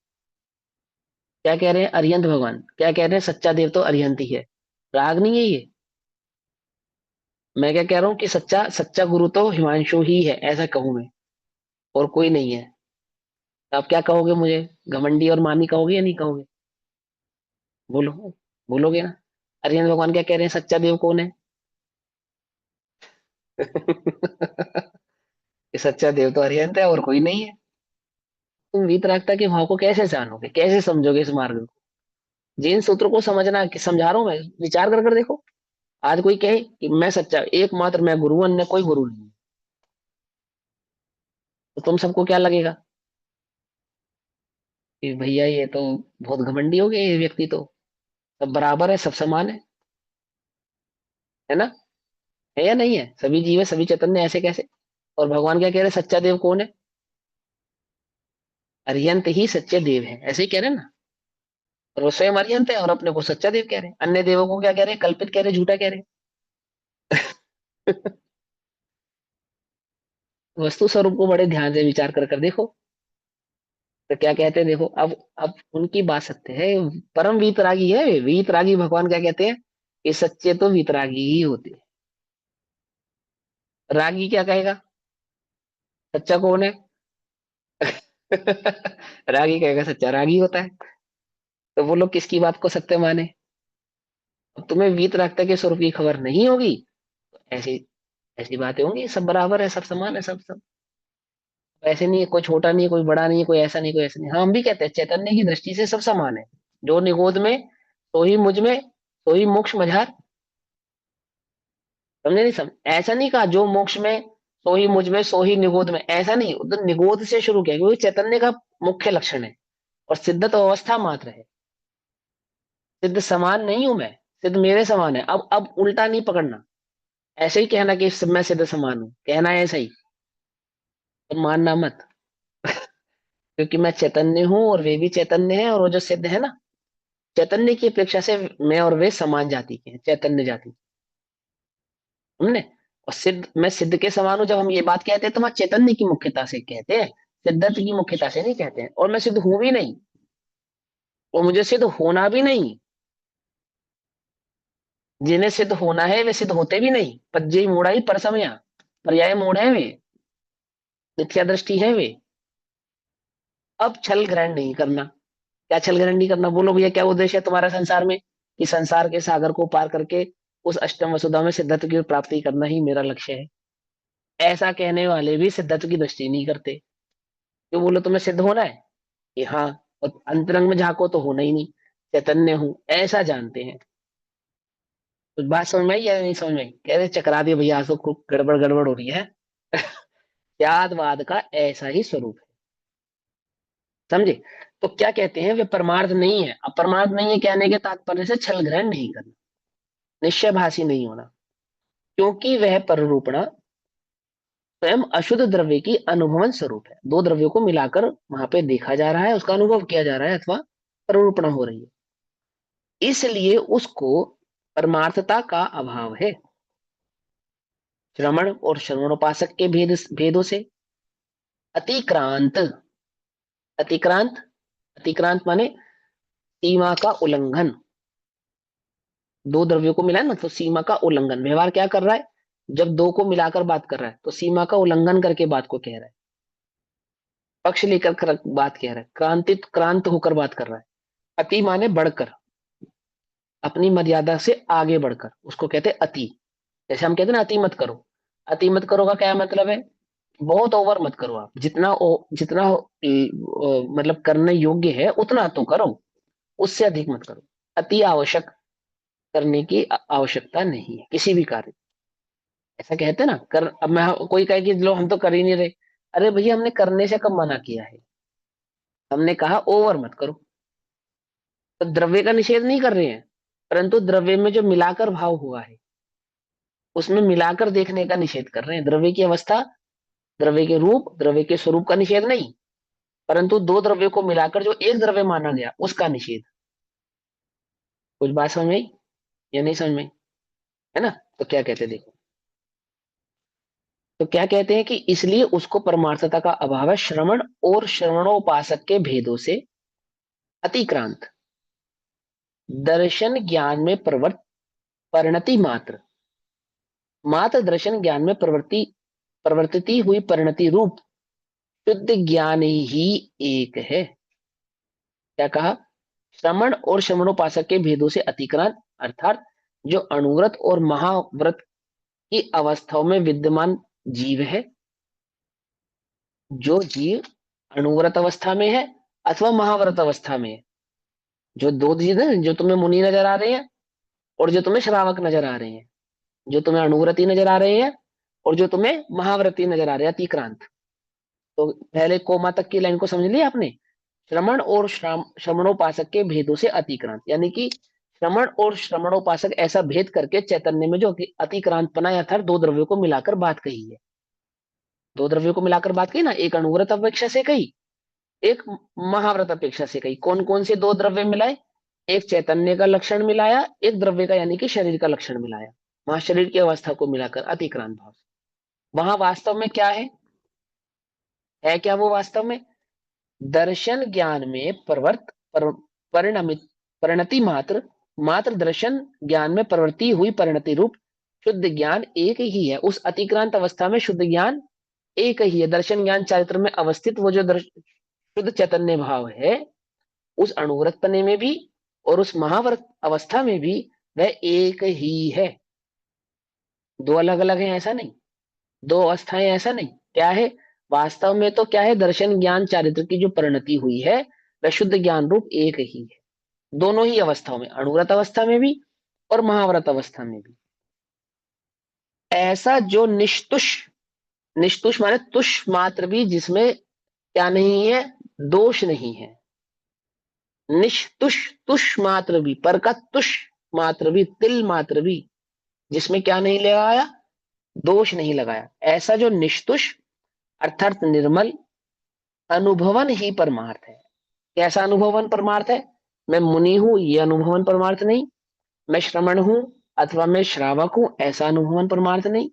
क्या कह रहे हैं? अरिहंत भगवान क्या कह रहे हैं? सच्चा देव तो अरिहंत ही है। राग नहीं है ये। मैं क्या कह रहा हूँ कि सच्चा सच्चा गुरु तो हिमांशु ही है, ऐसा कहूं मैं, और कोई नहीं है। तो आप क्या कहोगे मुझे? घमंडी और मानी कहोगे या नहीं कहोगे? बोलो, बोलोगे ना? अरिहंत भगवान क्या कह रहे हैं? सच्चा देव कौन है? कि सच्चा देव तो अरिहंत है और कोई नहीं है। तुम वीतरागता के भाव को कैसे जानोगे, कैसे समझोगे इस मार्ग को? जिन सूत्रों को समझना कि समझा रहा हूं मैं, विचार कर कर देखो। आज कोई कहे कि मैं सच्चा, एकमात्र मैं गुरु, अन्य कोई गुरु नहीं है, तो तुम सबको क्या लगेगा कि भैया ये तो बहुत घमंडी हो गया, ये व्यक्ति तो सब बराबर है, सब समान है ना? है या नहीं है? सभी जीव है, सभी चैतन्य, ऐसे कैसे? और भगवान क्या कह रहे हैं? सच्चा देव कौन है? अरिहंत ही सच्चे देव है, ऐसे ही कह रहे हैं ना? और वो स्वयं अरिहंत है और अपने को सच्चा देव कह रहे हैं। अन्य देवों को क्या कह रहे हैं? कल्पित कह रहे हैं, झूठा कह रहे हैं। वस्तु स्वरूप को बड़े ध्यान से विचार कर कर देखो, तो क्या कहते हैं देखो। अब उनकी बात सत्य है, परम वीतरागी है वे। वीतरागी भगवान क्या कहते हैं? कि सच्चे तो वीतरागी ही होते हैं। रागी क्या कहेगा? सच्चा कौन है? रागी कहेगा सच्चा रागी होता है। तो वो लोग किसकी बात को सत्य माने? अब तुम्हें वीतरागता के स्वरूप की खबर नहीं होगी, तो ऐसी ऐसी बातें होंगी, सब बराबर है, सब समान है, सब ऐसे नहीं है, कोई छोटा नहीं है, कोई बड़ा नहीं है, कोई ऐसा नहीं, कोई ऐसा नहीं। हाँ, हम भी कहते हैं चैतन्य की दृष्टि से सब समान है। जो निगोद में तो ही मुझ में, तो ही मोक्ष मझार। समझे नहीं? ऐसा नहीं कहा जो मोक्ष में सो ही मुझ में, सो ही निगोद में, ऐसा नहीं। उधर निगोद से शुरू किया, क्योंकि चैतन्य का मुख्य लक्षण है। और सिद्ध तो अवस्था मात्र है, सिद्ध समान नहीं हूं मैं, सिद्ध मेरे समान है। अब उल्टा नहीं पकड़ना, ऐसे ही कहना कि मैं सिद्ध समान हूं, कहना है ऐसा ही, तो मानना मत। क्योंकि मैं चैतन्य हूं और वे भी चैतन्य है, और वो जो सिद्ध है ना, चैतन्य की अपेक्षा से मैं और वे समान जाति के हैं, चैतन्य जाति। हमने, और सिद्ध, मैं सिद्ध के समान हूं जब हम ये बात कहते हैं तो हम चैतन्य की मुख्यता से कहते हैं, सिद्धत्व की मुख्यता से नहीं कहते हैं। और मैं सिद्ध हूं भी नहीं, और मुझे सिद्ध होना भी नहीं। जिन्हें सिद्ध होना है वे सिद्ध होते भी नहीं। पज्जई मूढ़ाई परसमया, पर्याय मूढ़ है वे, मिथ्या दृष्टि है वे। अब छल ग्रहण नहीं करना। क्या छल ग्रहण नहीं करना? बोलो भैया, क्या उद्देश्य है तुम्हारा संसार में? कि संसार के सागर को पार करके उस अष्टम वसुधा में सिद्धत्व की प्राप्ति करना ही मेरा लक्ष्य है। ऐसा कहने वाले भी सिद्धत्व की दृष्टि नहीं करते। क्यों? बोलो तुम्हें सिद्ध होना है कि हाँ, और अंतरंग में झांको तो होना ही नहीं, चैतन्य हूं, ऐसा जानते हैं। कुछ बात समझ में आई या नहीं समझ में आई? कह रहे चकरा दिए भैया, आज तो खूब गड़बड़ गड़बड़ हो रही है। त्यागवाद का ऐसा ही स्वरूप है। समझे? तो क्या कहते हैं? वे परमार्थ नहीं है। अब परमार्थ नहीं है कहने के तात्पर्य से छल ग्रहण नहीं करना, निश्चयभाषी नहीं होना, क्योंकि वह पररूपणा स्वयं अशुद्ध द्रव्य की अनुभवन स्वरूप है। दो द्रव्यों को मिलाकर वहां पे देखा जा रहा है, उसका अनुभव किया जा रहा है, अथवा पररूपणा हो रही है। इसलिए उसको परमार्थता का अभाव है। श्रवण और श्रवणोपासक के भेदों से अतिक्रांत, अतिक्रांत, अतिक्रांत माने सीमा का उल्लंघन। दो द्रव्यों को मिला ना, तो सीमा का उल्लंघन। व्यवहार क्या कर रहा है? जब दो को मिलाकर बात कर रहा है तो सीमा का उल्लंघन करके बात को कह रहा है, पक्ष लेकर बात कह रहा है, क्रांतित क्रांत होकर बात कर रहा है। अति माने बढ़कर, अपनी मर्यादा से आगे बढ़कर, उसको कहते हैं अति। जैसे हम कहते हैं ना अति मत करो। अति मत करो का क्या मतलब है? बहुत ओवर मत करो। आप जितना मतलब करने योग्य है उतना तो करो, उससे अधिक मत करो। अति आवश्यक करने की आवश्यकता नहीं है किसी भी कार्य। ऐसा कहते हैं ना, कर अब मैं कोई कहे कि लो हम तो कर ही नहीं रहे। अरे भैया, हमने करने से कब मना किया है? हमने कहा ओवर मत करो। तो द्रव्य का निषेध नहीं कर रहे हैं, परंतु द्रव्य में जो मिलाकर भाव हुआ है उसमें मिलाकर देखने का निषेध कर रहे हैं। द्रव्य की अवस्था, द्रव्य के रूप, द्रव्य के स्वरूप का निषेध नहीं, परंतु दो द्रव्यों को मिलाकर जो एक द्रव्य माना गया उसका निषेध। कुछ बात समझ में आई या नहीं समझ में आई? है ना? तो क्या कहते हैं देखो, तो क्या कहते हैं कि इसलिए उसको परमार्थता का अभाव है श्रवण और श्रवणोपासक के भेदों से अतिक्रांत। दर्शन ज्ञान में परिणति मात्र, मात्र दर्शन ज्ञान में प्रवर्तिती हुई परिणति रूप शुद्ध ज्ञान ही एक है। क्या कहा? श्रवण और श्रवणोपासक के भेदों से अतिक्रांत, अर्थात जो अनुव्रत और महाव्रत की अवस्थाओं में विद्यमान जीव है, जो जीव अनुव्रत अवस्था में है अथवा महाव्रत अवस्था में है, जो दो चीज है, जो तुम्हें मुनि नजर आ रहे हैं और जो तुम्हें श्रावक नजर आ रहे हैं, जो तुम्हें अनुव्रती नजर आ रहे हैं और जो तुम्हें महाव्रती नजर आ रहे हैं, अतिक्रांत। तो पहले कोमा तक की लाइन को समझ लिया आपने? श्रवण और श्रवणोपासक के भेदों से अतिक्रांत, यानी कि श्रवण और श्रवणोपासक ऐसा भेद करके चैतन्य में जो अतिक्रांत बनाया था, दो द्रव्यों को मिलाकर बात कही है। दो द्रव्यों को मिलाकर बात कही ना, एक अनुव्रत अपेक्षा से कही, एक महाव्रत अपेक्षा से कही। कौन कौन से दो द्रव्य मिलाए? एक चैतन्य का लक्षण मिलाया, एक द्रव्य का यानी कि शरीर का लक्षण मिलाया। वहां शरीर की अवस्था को मिलाकर अतिक्रांत भाव। वहां वास्तव में क्या है क्या वो वास्तव में दर्शन ज्ञान में परिणमित परिणति मात्र, मात्र दर्शन ज्ञान में प्रवृत्ति हुई परिणति रूप शुद्ध ज्ञान एक ही है। उस अतिक्रांत अवस्था में शुद्ध ज्ञान एक ही है। दर्शन ज्ञान चारित्र में अवस्थित वो जो शुद्ध चैतन्य भाव है, उस अणुव्रत पने में भी और उस महाव्रत अवस्था में भी वह एक ही है। दो अलग अलग हैं ऐसा नहीं, दो अवस्थाएं ऐसा नहीं। क्या है वास्तव में? तो क्या है? दर्शन ज्ञान चारित्र की जो परिणति हुई है वह शुद्ध ज्ञान रूप एक ही है, दोनों ही अवस्थाओं में, अणुव्रत अवस्था में भी और महाव्रत अवस्था में भी। ऐसा जो निष्तुष, निष्तुष माने तुष मात्र भी, जिसमें क्या नहीं है? दोष नहीं है। निष्तुष, तुष मात्र भी, पर का तुष मात्र भी, तिल मात्र भी, जिसमें क्या नहीं लगाया? दोष नहीं लगाया। ऐसा जो निष्तुष अर्थात निर्मल अनुभवन ही परमार्थ है। कैसा अनुभवन परमार्थ है? मैं मुनि हूं ये अनुभवन परमार्थ नहीं, मैं श्रमण हूं अथवा मैं श्रावक हूं ऐसा अनुभवन परमार्थ नहीं,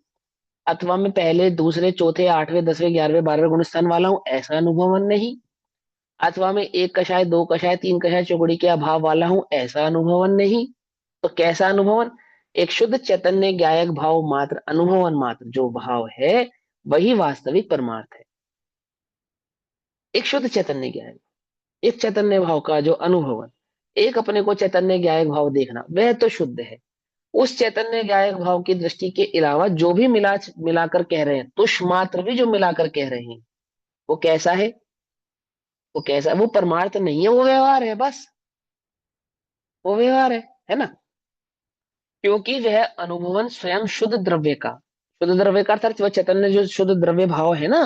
अथवा मैं पहले दूसरे चौथे आठवें 10वें 11वें 12वें गुण स्थान वाला हूं ऐसा अनुभवन नहीं, अथवा मैं एक कषाय दो कषाय तीन कषाय चौकड़ी के अभाव वाला हूं ऐसा अनुभवन नहीं। तो कैसा अनुभवन? एक शुद्ध चैतन्य ज्ञायक भाव मात्र, अनुभवन मात्र जो भाव है वही वास्तविक परमार्थ है। एक शुद्ध चैतन्य ज्ञायक, एक चैतन्य भाव का जो अनुभवन, एक अपने को चैतन्य ज्ञायक भाव देखना, वह तो शुद्ध है। उस चैतन्य ज्ञायक भाव की दृष्टि के अलावा जो भी मिलाकर कह रहे हैं, तुष मात्र भी जो मिलाकर कह रहे हैं, वो कैसा है? वो कैसा? वो परमार्थ नहीं है, वो व्यवहार है बस, वो व्यवहार है ना? क्योंकि वह अनुभवन स्वयं शुद्ध द्रव्य का, शुद्ध द्रव्य का अर्थात वह चैतन्य जो शुद्ध द्रव्य भाव है ना,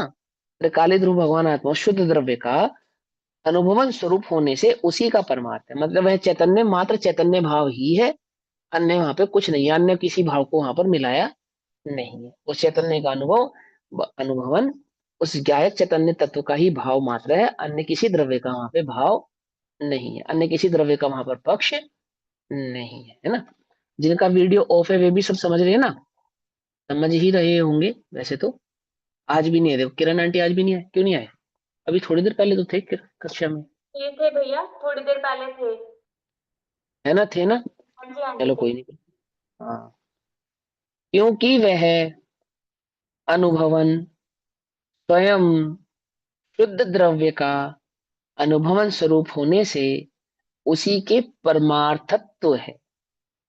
त्रिकाली ध्रुव भगवान आत्मा शुद्ध द्रव्य का अनुभवन स्वरूप होने से उसी का परमार्थ है। मतलब वह चैतन्य मात्र चैतन्य भाव ही है, अन्य वहां पे कुछ नहीं है, अन्य किसी भाव को वहां पर मिलाया नहीं है। उस चैतन्य का अनुभवन उस गायक चैतन्य तत्व का ही भाव मात्र है, अन्य किसी द्रव्य का वहां पे भाव नहीं है, अन्य किसी द्रव्य का वहां पर पक्ष नहीं है ना। जिनका वीडियो ऑफ है वे भी सब समझ रहे हैं ना, समझ ही रहे होंगे वैसे तो। आज भी नहीं है, देखो किरण आंटी आज भी नहीं आए, क्यों नहीं आए? अभी थोड़ी देर पहले तो थे कक्षा में, ये थे भैया, थोड़ी देर पहले थे। है ना, थे ना। हाँ जी, हाँ जी, चलो थे। कोई नहीं। हाँ, क्योंकि वह अनुभवन स्वयं शुद्ध द्रव्य का अनुभवन स्वरूप होने से उसी के परमार्थत्व है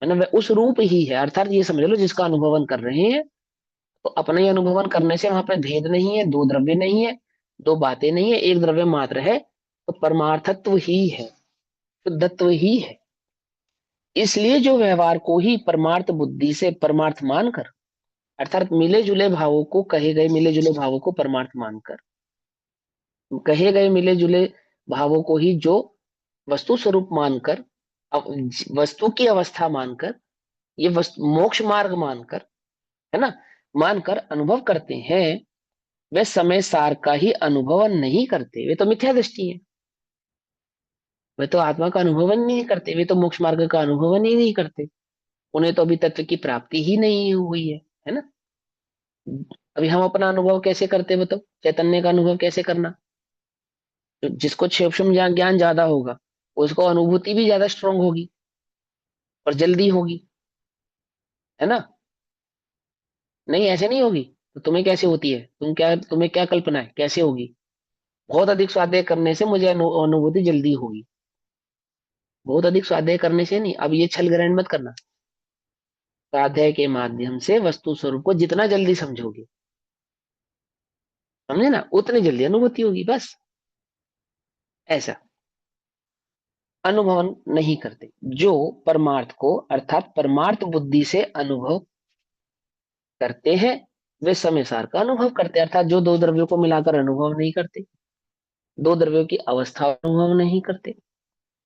ना, वह उस रूप ही है। अर्थात ये समझ लो जिसका अनुभवन कर रहे हैं, तो अपना ही अनुभवन करने से वहां पे भेद नहीं है, दो द्रव्य नहीं है, दो बातें नहीं है, एक द्रव्य मात्र है, तो परमार्थत्व ही है, शुद्धत्व ही है। इसलिए जो व्यवहार को ही परमार्थ बुद्धि से परमार्थ मानकर, अर्थात मिले जुले भावों को, कहे गए मिले जुले भावों को परमार्थ मानकर, कहे गए मिले जुले भावों को ही जो वस्तु स्वरूप मानकर, वस्तु की अवस्था मानकर, ये वस्तु मोक्ष मार्ग मानकर, है ना, मानकर अनुभव करते हैं, वे समय सार का ही अनुभव नहीं करते, वे तो मिथ्या दृष्टि है। वे तो आत्मा का अनुभवन नहीं करते, वे तो मोक्ष मार्ग का अनुभवन ही नहीं करते। उन्हें तो अभी तत्व की प्राप्ति ही नहीं हुई है ना। अभी हम अपना अनुभव कैसे करते हैं बताओ, चैतन्य का अनुभव कैसे करना? तो जिसको सूक्ष्म ज्ञान ज्ञान ज्यादा होगा, उसको अनुभूति भी ज्यादा स्ट्रांग होगी और जल्दी होगी, है ना। नहीं ऐसे नहीं होगी, तो तुम्हें कैसे होती है? तुम्हें क्या कल्पना है कैसे होगी? बहुत अधिक स्वाध्याय करने से मुझे अनुभूति जल्दी होगी। बहुत अधिक स्वाध्याय करने से नहीं, अब ये छल ग्रहण मत करना। स्वाध्याय के माध्यम से वस्तु स्वरूप को जितना जल्दी समझोगे, समझे ना, उतनी जल्दी अनुभूति होगी, बस ऐसा। अनुभवन नहीं करते जो परमार्थ को, अर्थात परमार्थ बुद्धि से अनुभव करते हैं, वे समय सार का अनुभव करते हैं। अर्थात जो दो द्रव्यों को मिलाकर अनुभव नहीं करते, दो द्रव्यों की अवस्था अनुभव नहीं करते,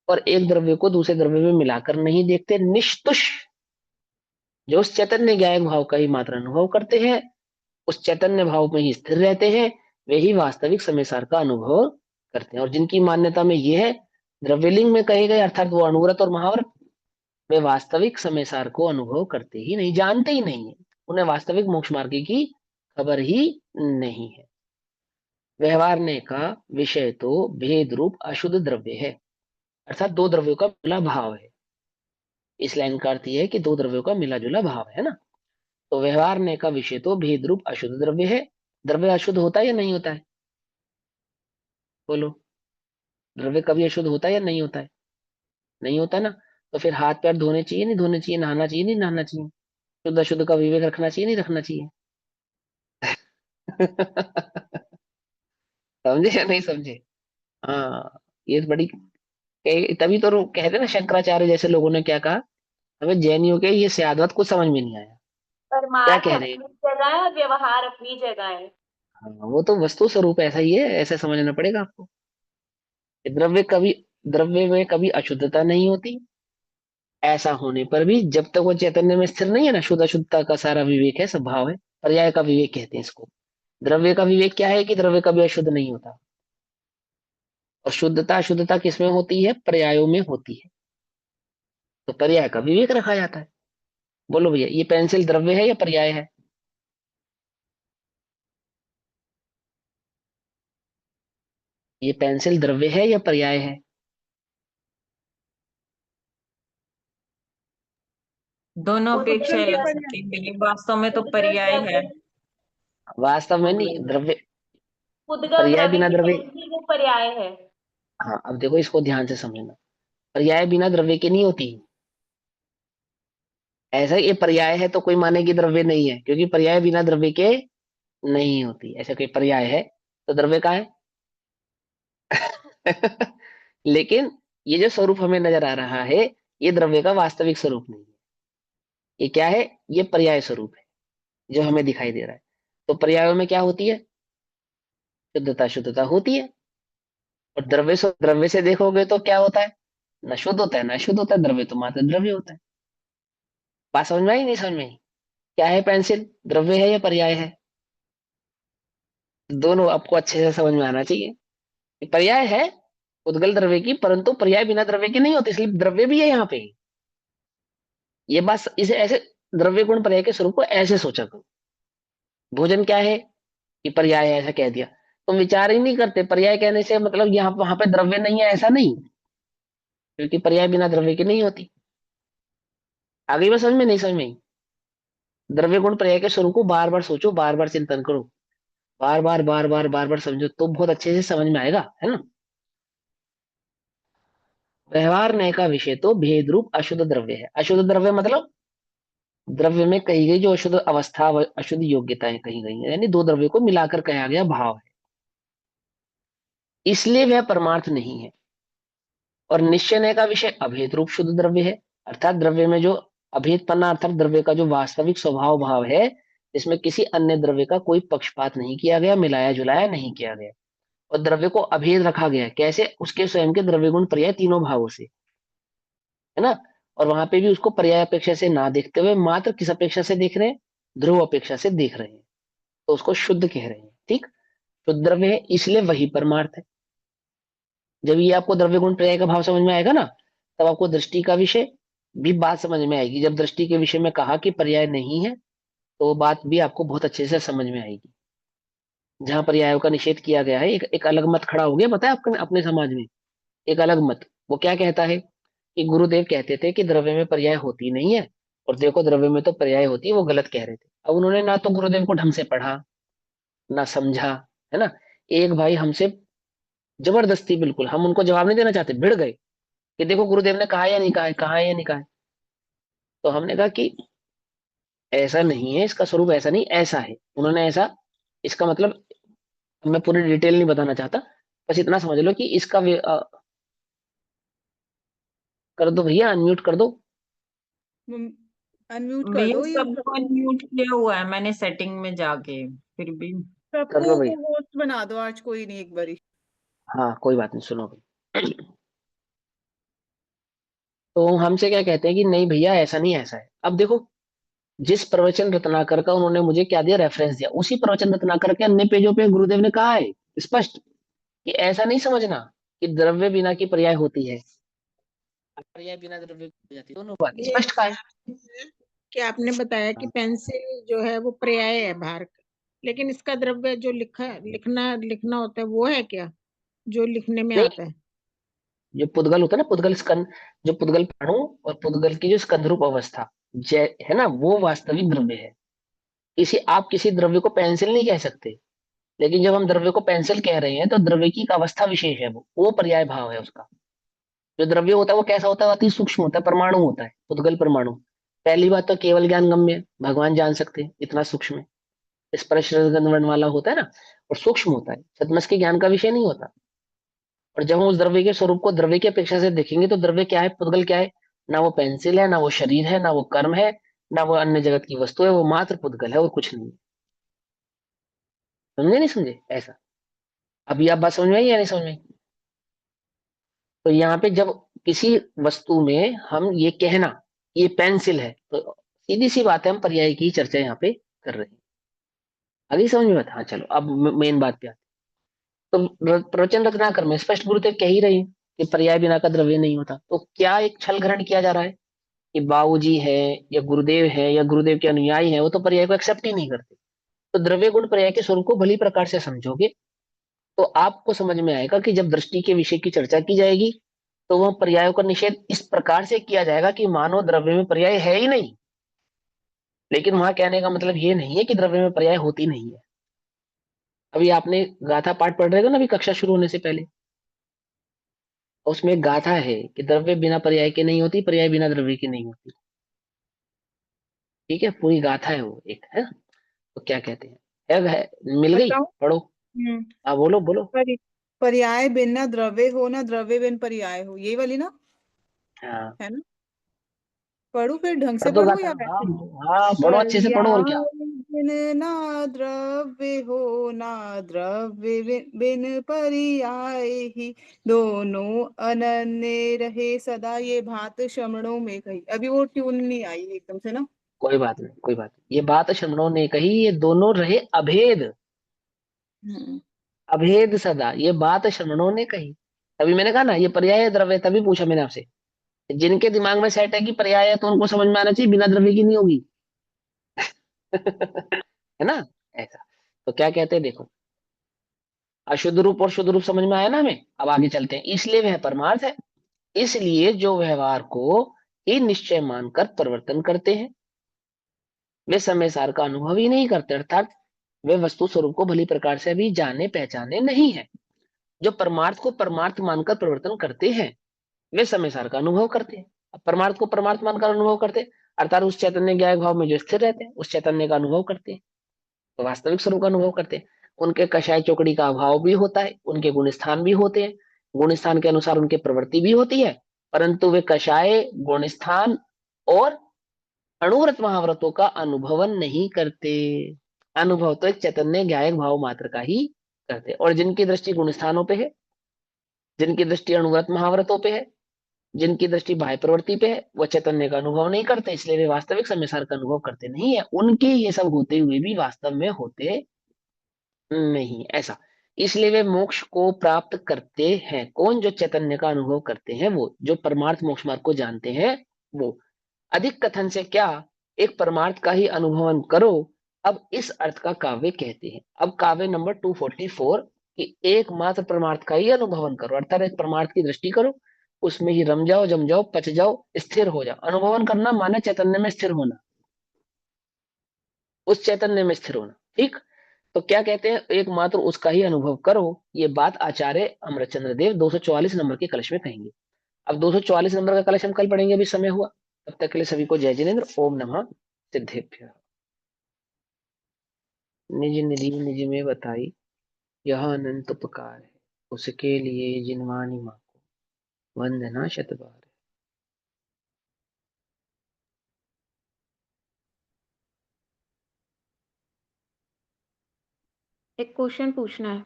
और एक द्रव्य को दूसरे द्रव्य में मिलाकर नहीं देखते, निष्तुष जो उस चैतन्य ज्ञायक भाव का ही मात्र अनुभव करते हैं, उस चैतन्य भाव में ही स्थिर रहते हैं, वे ही वास्तविक समय सार का अनुभव करते हैं। और जिनकी मान्यता में यह है, द्रव्यलिंग में कहे गए अर्थात वो अणुव्रत और महाव्रत, वे वास्तविक समय सार को अनुभव करते ही नहीं, जानते ही नहीं है, उन्हें वास्तविक मोक्ष मार्ग की खबर ही नहीं है। व्यवहारने का विषय तो भेद रूप अशुद्ध द्रव्य है, अर्थात दो द्रव्यों का मिला भाव है। इस लाइन का अर्थ यह है कि दो द्रव्यों का मिला जुला भाव है ना। तो व्यवहारने का विषय तो भेद रूप अशुद्ध द्रव्य है। द्रव्य अशुद्ध होता है या नहीं होता है? बोलो, द्रव्य कभी अशुद्ध होता है या नहीं होता है? नहीं होता ना। तो फिर हाथ पैर धोने चाहिए नहीं धोने चाहिए, नहाना चाहिए नहीं नहाना चाहिए, शुद्ध अशुद्ध का विवेक रखना चाहिए नहीं रखना चाहिए? समझे या नहीं समझे? हाँ, ये बड़ी तभी तो कहते हैं ना, शंकराचार्य जैसे लोगों ने क्या कहा, हमें जैनियों के ये सिद्धांत कुछ समझ में नहीं आया। क्या परमार्थ कह रहे हैं? अपनी जगह है और व्यवहार अपनी जगह है। हाँ, वो तो वस्तु स्वरूप ऐसा ही है, ऐसा समझना पड़ेगा आपको। कि द्रव्य में कभी अशुद्धता नहीं होती, ऐसा होने पर भी जब तक वो चैतन्य में स्थिर नहीं है ना, शुद्ध अशुद्धता का सारा विवेक है, स्वभाव है, पर्याय का विवेक कहते हैं इसको। द्रव्य का विवेक क्या है कि द्रव्य कभी अशुद्ध नहीं होता, और शुद्धता अशुद्धता किसमें होती है? पर्यायों में होती है। तो पर्याय का विवेक रखा जाता है। बोलो भैया, ये पेंसिल द्रव्य है या पर्याय है? ये पेंसिल द्रव्य है या पर्याय है? दोनों अपेक्षा उद्गम के ले पर्याय। सकते हैं, ये वास्तव में तो उद्गत पर्याय है। द्रव्य, वास्तव में नहीं, द्रव्य उद्गत पर्याय द्रव्य बिना की द्रव्य। पेंसिल वो पर्याय है। हाँ, अब देखो इसको ध्यान से समझना, पर्याय बिना द्रव्य के नहीं होती। ऐसा ये पर्याय है तो कोई माने कि द्रव्य नहीं है, क्योंकि पर्याय बिना द्रव्य के नहीं होती। ऐसा कोई पर्याय है तो द्रव्य का है। लेकिन ये जो स्वरूप हमें नजर आ रहा है, ये द्रव्य का वास्तविक स्वरूप नहीं है। ये क्या है? ये पर्याय स्वरूप है जो हमें दिखाई दे रहा है। तो पर्यायों में क्या होती है? शुद्धता शुद्धता होती है। और द्रव्य से देखोगे तो क्या होता है? न शुद्ध होता है न शुद्ध होता है, द्रव्य तो मात्र द्रव्य होता है। बात समझ में आई नहीं समझ में आई? क्या है पेंसिल, द्रव्य है या पर्याय है? दोनों आपको अच्छे से समझ में आना चाहिए। ये पर्याय है उद्गल द्रव्य की, परंतु पर्याय बिना द्रव्य के नहीं होते, इसलिए द्रव्य भी है यहाँ पे। ये बात इसे ऐसे द्रव्य गुण पर्याय के स्वरूप को ऐसे सोचा करो। भोजन क्या है कि पर्याय है, ऐसा कह दिया। तुम विचार ही नहीं करते, पर्याय कहने से मतलब यहाँ वहां पे द्रव्य नहीं है, ऐसा नहीं, क्योंकि पर्याय बिना द्रव्य के नहीं होती। आगे बात समझ में नहीं समझ में आई? द्रव्य गुण पर्याय के स्वरूप को बार बार सोचो, बार बार चिंतन करो, बार बार बार बार बार बार समझो, तो बहुत अच्छे से समझ में आएगा, है ना। व्यवहार न्याय का विषय तो भेद रूप अशुद्ध द्रव्य है। अशुद्ध द्रव्य मतलब द्रव्य में कही गई जो अशुद्ध अवस्था अशुद्ध योग्यताएं कही गई हैं, यानी दो द्रव्य को मिलाकर कहा गया भाव है, इसलिए वह परमार्थ नहीं है। और निश्चय न्याय का विषय अभेद रूप शुद्ध द्रव्य है, अर्थात द्रव्य में जो अभेदपना अर्थात द्रव्य का जो वास्तविक स्वभाव भाव है, इसमें किसी अन्य द्रव्य का कोई पक्षपात नहीं किया गया, मिलाया जुलाया नहीं किया गया, और द्रव्य को अभेद रखा गया है। कैसे? उसके स्वयं के द्रव्य गुण पर्याय तीनों भावों से, है ना। और वहां पे भी उसको पर्याय अपेक्षा से ना देखते हुए मात्र किस अपेक्षा से देख रहे हैं? ध्रुव अपेक्षा से देख रहे हैं, तो उसको शुद्ध कह रहे हैं। ठीक, शुद्ध द्रव्य है इसलिए वही परमार्थ है। जब ये आपको द्रव्य गुण पर्याय का भाव समझ में आएगा ना, तब आपको दृष्टि का विषय भी बात समझ में आएगी। जब दृष्टि के विषय में कहा कि पर्याय नहीं है, तो वो बात भी आपको बहुत अच्छे से समझ में आएगी। जहां पर्यायों का निषेध किया गया है, एक अलग मत खड़ा हो गया, पता है आपके अपने समाज में एक अलग मत। वो क्या कहता है कि गुरुदेव कहते थे कि द्रव्य में पर्याय होती नहीं है, और देखो द्रव्य में तो पर्याय होती है, वो गलत कह रहे थे। अब उन्होंने ना तो गुरुदेव को ढंग से पढ़ा, ना समझा, है ना। एक भाई हमसे जबरदस्ती, बिल्कुल हम उनको जवाब नहीं देना चाहते, भिड़ गए कि देखो गुरुदेव ने कहा या नहीं कहा है, कहा है या नहीं कहा है। तो हमने कहा कि ऐसा नहीं है, इसका स्वरूप ऐसा नहीं, ऐसा है, उन्होंने ऐसा, इसका मतलब मैं पूरी डिटेल नहीं बताना चाहता, बस इतना समझ लो कि इसका कर दो भैया, अनम्यूट कर दो। अनम्यूट कर भैया दो ये। सबको अनम्यूट किया हुआ है मैंने सेटिंग में जाके, फिर भी। कर सबको लो भैया। होस्ट बना दो आज, कोई नहीं, एक बारी। हाँ कोई बात नहीं, सुनो भाई। तो हमसे क्या कहते हैं कि नहीं भैया ऐसा नहीं, ऐसा है। अब देखो, जिस प्रवचन रत्नाकर का उन्होंने मुझे क्या दिया, रेफरेंस दिया, उसी प्रवचन रत्नाकर के अन्य पेजों पे गुरुदेव ने कहा है स्पष्ट कि ऐसा नहीं समझना कि द्रव्य बिना की पर्याय होती है, पर्याय बिना द्रव्य की हो जाती है, दोनों बात ये स्पष्ट कहा है। कि आपने बताया कि पेंसिल जो है वो पर्याय है बाहर का, लेकिन इसका द्रव्य जो लिखना लिखना होता है वो है क्या, जो लिखने में नहीं, आता है? जो पुद्गल होता है ना, पुद्गल स्कंद, जो पुद्गल प्राणु और पुद्गल की जो स्कंद रूप अवस्था जय है ना, वो वास्तविक द्रव्य है। किसी आप किसी द्रव्य को पेंसिल नहीं कह सकते, लेकिन जब हम द्रव्य को पेंसिल कह रहे हैं तो द्रव्य की एक अवस्था विशेष है, वो पर्याय भाव है उसका। जो द्रव्य होता है वो कैसा होता है? अति सूक्ष्म होता है, परमाणु होता है, पुद्गल परमाणु। पहली बात तो केवल ज्ञान गम्य है, भगवान जान सकते हैं, इतना सूक्ष्म है। स्पर्श रस गंध वर्ण वाला होता है ना, और सूक्ष्म होता है, सदमस के ज्ञान का विषय नहीं होता। और जब हम उस द्रव्य के स्वरूप को द्रव्य की अपेक्षा से देखेंगे तो द्रव्य क्या है, पुद्गल क्या है? ना वो पेंसिल है, ना वो शरीर है, ना वो कर्म है, ना वो अन्य जगत की वस्तु है, वो मात्र पुद्गल है और कुछ नहीं है। समझे नहीं समझे? ऐसा अभी आप बात समझ में आई या नहीं समझ में आई? तो यहाँ पे जब किसी वस्तु में हम ये कहना ये पेंसिल है, तो सीधी सी बात है, हम पर्याय की चर्चा यहाँ पे कर रहे हैं। आगे समझ में आता? हाँ चलो, अब मेन बात पे आते हैं। तो प्रवचन रत्नाकर में स्पष्ट गुरुदेव कह ही रहे हैं कि पर्याय बिना का द्रव्य नहीं होता। तो क्या एक छल ग्रहण किया जा रहा है कि बाबूजी है या गुरुदेव है या गुरुदेव के अनुयायी है, वो तो पर्याय को एक्सेप्ट ही नहीं करते। तो द्रव्य गुण पर्याय के स्वरूप को भली प्रकार से समझोगे तो आपको समझ में आएगा कि जब दृष्टि के विषय की चर्चा की जाएगी, तो वह पर्यायों का निषेध इस प्रकार से किया जाएगा कि मानो द्रव्य में पर्याय है ही नहीं। लेकिन वहां कहने का मतलब ये नहीं है कि द्रव्य में पर्याय होती नहीं है। अभी आपने गाथा पाठ पढ़ रहे थे ना अभी कक्षा शुरू होने से पहले, उसमें एक गाथा है कि द्रव्य बिना पर्याय के नहीं होती, पर्याय बिना द्रव्य की नहीं होती। ठीक है, पूरी गाथा है वो एक, है ना। तो क्या कहते हैं, मिल गई, बताओ। पढ़ो। हम्म। हाँ बोलो बोलो। पर्याय बिन ना द्रव्य हो, ना द्रव्य बिन पर्याय हो, यही वाली ना, हाँ है ना? पढ़ू फिर ढंग पढ़ से दो पढ़ू गाथा, या हाँ। वैसे ही? हाँ पढ़ो, अच्छे से पढ़ो, और पर्याय क्या। बिन ना द्रव्य हो, ना द्रव्य बिन पर्याय ही, दोनों अनन्य रहे सदा, ये बात श्रमणों में कही। अभी वो ट्यून नहीं आई एकदम से ना। कोई बात नहीं, कोई बात नहीं, ये बात श्रमणों ने कही, ये दोनों रहे अभेद, हम्म। अभेद सदा, ये बात श्रमणों ने कही। तभी मैंने कहा ना ये पर्याय है द्रव्य, तभी पूछा मैंने आपसे जिनके दिमाग में सेट है कि पर्याय है तो उनको समझ में आना चाहिए, बिना द्रव्य की नहीं होगी। है ना? ऐसा। तो क्या कहते हैं देखो, अशुद्ध रूप और शुद्ध रूप समझ में आया ना हमें। अब आगे चलते हैं। इसलिए वह परमार्थ है, इसलिए जो व्यवहार को ही निश्चय मानकर परिवर्तन करते हैं वे समय सार का अनुभव ही नहीं करते, अर्थात वे वस्तु स्वरूप को भली प्रकार से अभी जाने पहचाने नहीं है। जो परमार्थ को परमार्थ मानकर परिवर्तन करते हैं वे समय सार का अनुभव करते हैं। अब परमार्थ को परमार्थ मानकर अनुभव करते हैं, अर्थात उस चैतन्य ज्ञायक भाव में जो स्थिर रहते हैं उस चैतन्य का अनुभव करते हैं, तो वास्तविक स्वरूप का अनुभव करते हैं। उनके कषाय चौकड़ी का अभाव भी होता है, उनके गुण स्थान भी होते हैं, गुण स्थान के अनुसार उनकी प्रवृत्ति भी होती है, परंतु वे कषाय गुण स्थान और अणुव्रत महाव्रतों का अनुभवन नहीं करते। अनुभव तो एक चैतन्य ज्ञायक भाव मात्र का ही करते। और जिनकी दृष्टि गुण स्थानों पे है, जिनकी दृष्टि अणुव्रत महाव्रतों पे है, जिनकी दृष्टि बाह्य प्रवृत्ति पे है, वो चैतन्य का अनुभव नहीं करते, इसलिए वे वास्तविक संसार का अनुभव करते नहीं है। उनके ये सब होते हुए भी वास्तव में होते नहीं, ऐसा। इसलिए वे मोक्ष को प्राप्त करते हैं। कौन? जो चैतन्य का अनुभव करते हैं, वो जो परमार्थ मोक्ष मार्ग को जानते हैं वो। अधिक कथन से क्या, एक परमार्थ का ही अनुभवन करो, अब इस अर्थ का काव्य कहते हैं। अब काव्य नंबर 244 कि एकमात्र परमार्थ का ही अनुभवन करो, अर्थात एक परमार्थ की दृष्टि करो, उसमें ही रम जाओ, जम जाओ, पच जाओ, स्थिर हो जाओ। अनुभवन करना माने चैतन्य में स्थिर होना, उस चैतन्य में स्थिर होना। ठीक। तो क्या कहते हैं, एकमात्र उसका ही अनुभव करो। ये बात आचार्य अमरचंद्र देव 244 नंबर के कलश में कहेंगे। अब 244 नंबर का कलश हम कल पढ़ेंगे, अभी समय हुआ। तब तक के लिए सभी को जय जिनेन्द्र। ओम नमः सिद्धेभ्य। निज निधि निज में बताई, यह अनंत उपकार है, उसके लिए जिनवानी माँ को वंदना शत बार। एक क्वेश्चन पूछना है।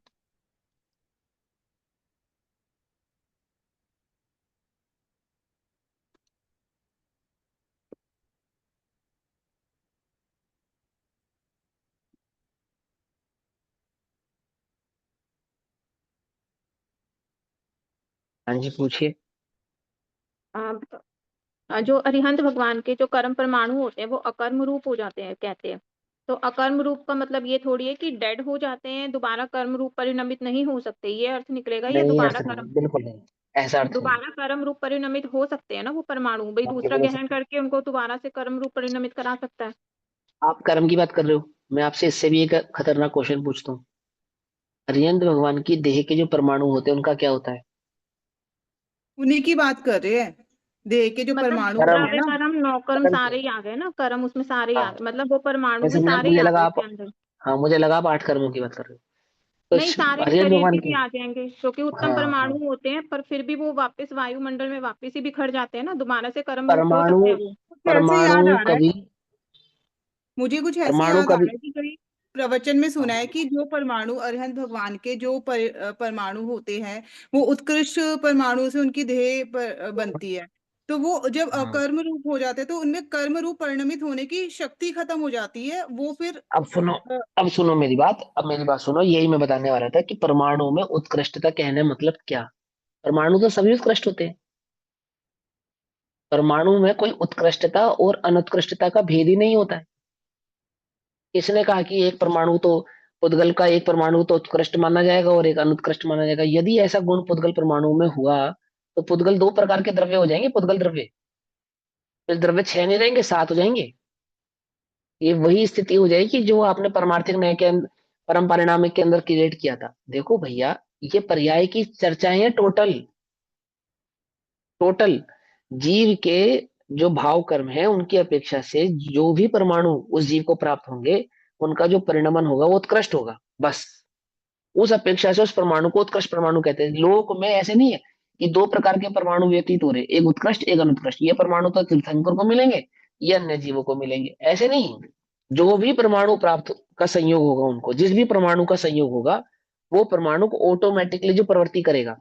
हाँ जी, पूछिए। जो अरिहंत भगवान के जो कर्म परमाणु होते हैं वो अकर्म रूप हो जाते हैं कहते हैं। तो अकर्म रूप का मतलब ये थोड़ी है कि डेड हो जाते हैं, दोबारा कर्म रूप परिणमित नहीं हो सकते, ये अर्थ निकलेगा? या नहीं, दोबारा अर्थ नहीं, कर्म, बिल्कुल नहीं, ऐसा अर्थ नहीं। दोबारा कर्म रूप परिणमित हो सकते हैं ना वो परमाणु, भाई हाँ, दूसरा बिल्कुल हो ग्रहण सकता है। करके उनको दोबारा से कर्म रूप परिणमित करा सकता है। आप कर्म की बात कर रहे हो, मैं आपसे इससे भी एक खतरनाक क्वेश्चन पूछता हूँ। अरिहंत भगवान की देह के जो परमाणु होते हैं उनका क्या होता है? उन्हीं की बात कर रहे हैं, देह के जो मतलब परमाणु होते कर्म। हैं द्रव्य ना। कर्म नौ कर्म कर्म सारे क्या? ही आ गए ना, कर्म उसमें सारे ही आ हाँ, गए, मतलब वो परमाणु जैसे में सारे ही मुझे आ लगा गए आप, उसके अंदर। हाँ मुझे लगा आप 8 कर्मों की बात कर रहे हो। तो नहीं, सारे अरिहंत शरीर भगवान के भी के, आ जाएंगे क्योंकि उत्तम हाँ हाँ, परमाणु होते हैं, पर फिर भी वो वापस वायुमंडल में वापस ही बिखर जाते हैं ना, दोबारा से कर्म रूप हो परमाणु, सकते हैं वो। कुछ ऐसे परमाणु याद आ रहा है, कभी, मुझे कुछ ऐसे परमाणु याद आ कभी, रहा है कि कहीं प्रवचन में सुना है हाँ, कि जो परमाणु अरिहंत भगवान के जो परमाणु होते हैं वो उत्कृष्ट परमाणु से उनकी देह बनती है। तो वो जब हाँ। अकर्म रूप हो जाते हैं तो उनमें कर्म रूप परिणमित होने की शक्ति खत्म हो जाती है, वो फिर अब सुनो, अ, अब सुनो मेरी बात, अब मेरी बात सुनो, यही मैं बताने वाला था कि परमाणु में उत्कृष्टता कहने मतलब क्या। परमाणु तो सभी उत्कृष्ट होते हैं, परमाणु में कोई उत्कृष्टता और अनुत्कृष्टता का भेद ही नहीं होता है। किसने कहा कि एक परमाणु तो, पुद्गल का एक परमाणु तो उत्कृष्ट माना जाएगा और एक अनुत्कृष्ट माना जाएगा? यदि ऐसा गुण पुद्गल परमाणु में हुआ तो पुद्गल 2 प्रकार के द्रव्य हो जाएंगे, पुद्गल द्रव्य। फिर द्रव्य 6 नहीं रहेंगे, 7 हो जाएंगे। ये वही स्थिति हो जाएगी जो आपने परमार्थिक न्याय के अंदर, परम परिणामिक के अंदर क्रिएट किया था। देखो भैया, ये पर्याय की चर्चाएं हैं, टोटल टोटल जीव के जो भाव कर्म है उनकी अपेक्षा से जो भी परमाणु उस जीव को प्राप्त होंगे उनका जो परिणमन होगा वो उत्कृष्ट होगा, बस। उस अपेक्षा से उस परमाणु को उत्कृष्ट परमाणु कहते हैं। लोक में ऐसे नहीं है कि 2 प्रकार के परमाणु व्यतीत हो रहे, एक उत्कृष्ट एक अनुत्कृष्ट। ये परमाणु तो तीर्थंकर को मिलेंगे, ये अन्य जीवों को मिलेंगे, ऐसे नहीं। जो भी परमाणु प्राप्त का संयोग होगा, उनको जिस भी परमाणु का संयोग होगा वो परमाणु को ऑटोमेटिकली जो प्रवृत्ति करेगा,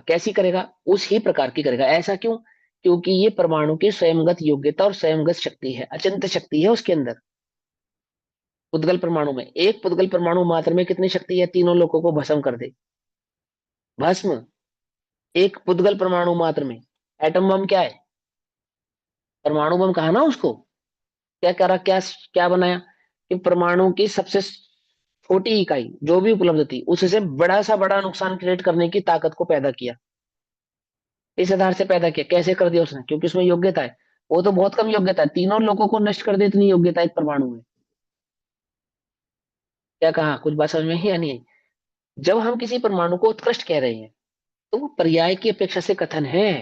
कैसी करेगा? उस ही प्रकार की करेगा। ऐसा क्यों? क्योंकि ये परमाणु की स्वयंगत योग्यता और स्वयंगत शक्ति है, अचिंत्य शक्ति है उसके अंदर। पुद्गल परमाणु में, एक पुद्गल परमाणु मात्र में कितनी शक्ति है? तीनों लोगों को भस्म कर दे, भस्म। एक पुद्गल परमाणु मात्र में। एटम बम क्या है? परमाणु बम कहा ना उसको। क्या करा, क्या क्या बनाया कि परमाणु की सबसे छोटी इकाई जो भी उपलब्ध थी उससे बड़ा सा बड़ा नुकसान क्रिएट करने की ताकत को पैदा किया। इस आधार से पैदा किया। कैसे कर दिया उसने? क्योंकि उसमें योग्यता है। वो तो बहुत कम योग्यता है, तीनों लोगों को नष्ट कर दे इतनी योग्यता एक परमाणु में। क्या कहा? कुछ बात समझ में ही नहीं आई? जब हम किसी परमाणु को उत्कृष्ट कह रहे हैं तो वो पर्याय की अपेक्षा से कथन है।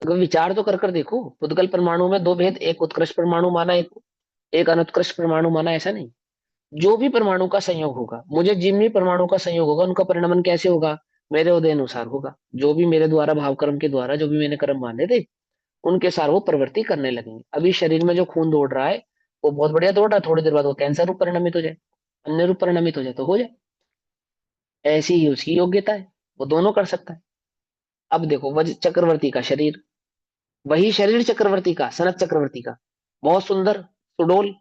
अगर विचार तो कर देखो, पुद्गल परमाणु में दो भेद, एक उत्कृष्ट परमाणु माना, एक अनुत्कृष्ट परमाणु माना, ऐसा नहीं। जो भी परमाणु का संयोग होगा, मुझे जिन भी परमाणु का संयोग होगा उनका परिणमन कैसे होगा? मेरे उदय अनुसार होगा। जो भी मेरे द्वारा भाव कर्म के द्वारा जो भी मैंने कर्म माने थे उनके सार वो प्रवृत्ति करने लगेंगे। अभी शरीर में जो खून दौड़ रहा है वो बहुत बढ़िया दौड़ रहा है, थोड़ी देर बाद वो कैंसर रूप परिणमित हो जाए, अन्य रूप परिणमित हो जाए तो हो जाए। ऐसी ही उसकी योग्यता है, वो दोनों कर सकता है। अब देखो वज चक्रवर्ती का शरीर, वही शरीर चक्रवर्ती का, सनत चक्रवर्ती का, बहुत सुंदर सुडोल,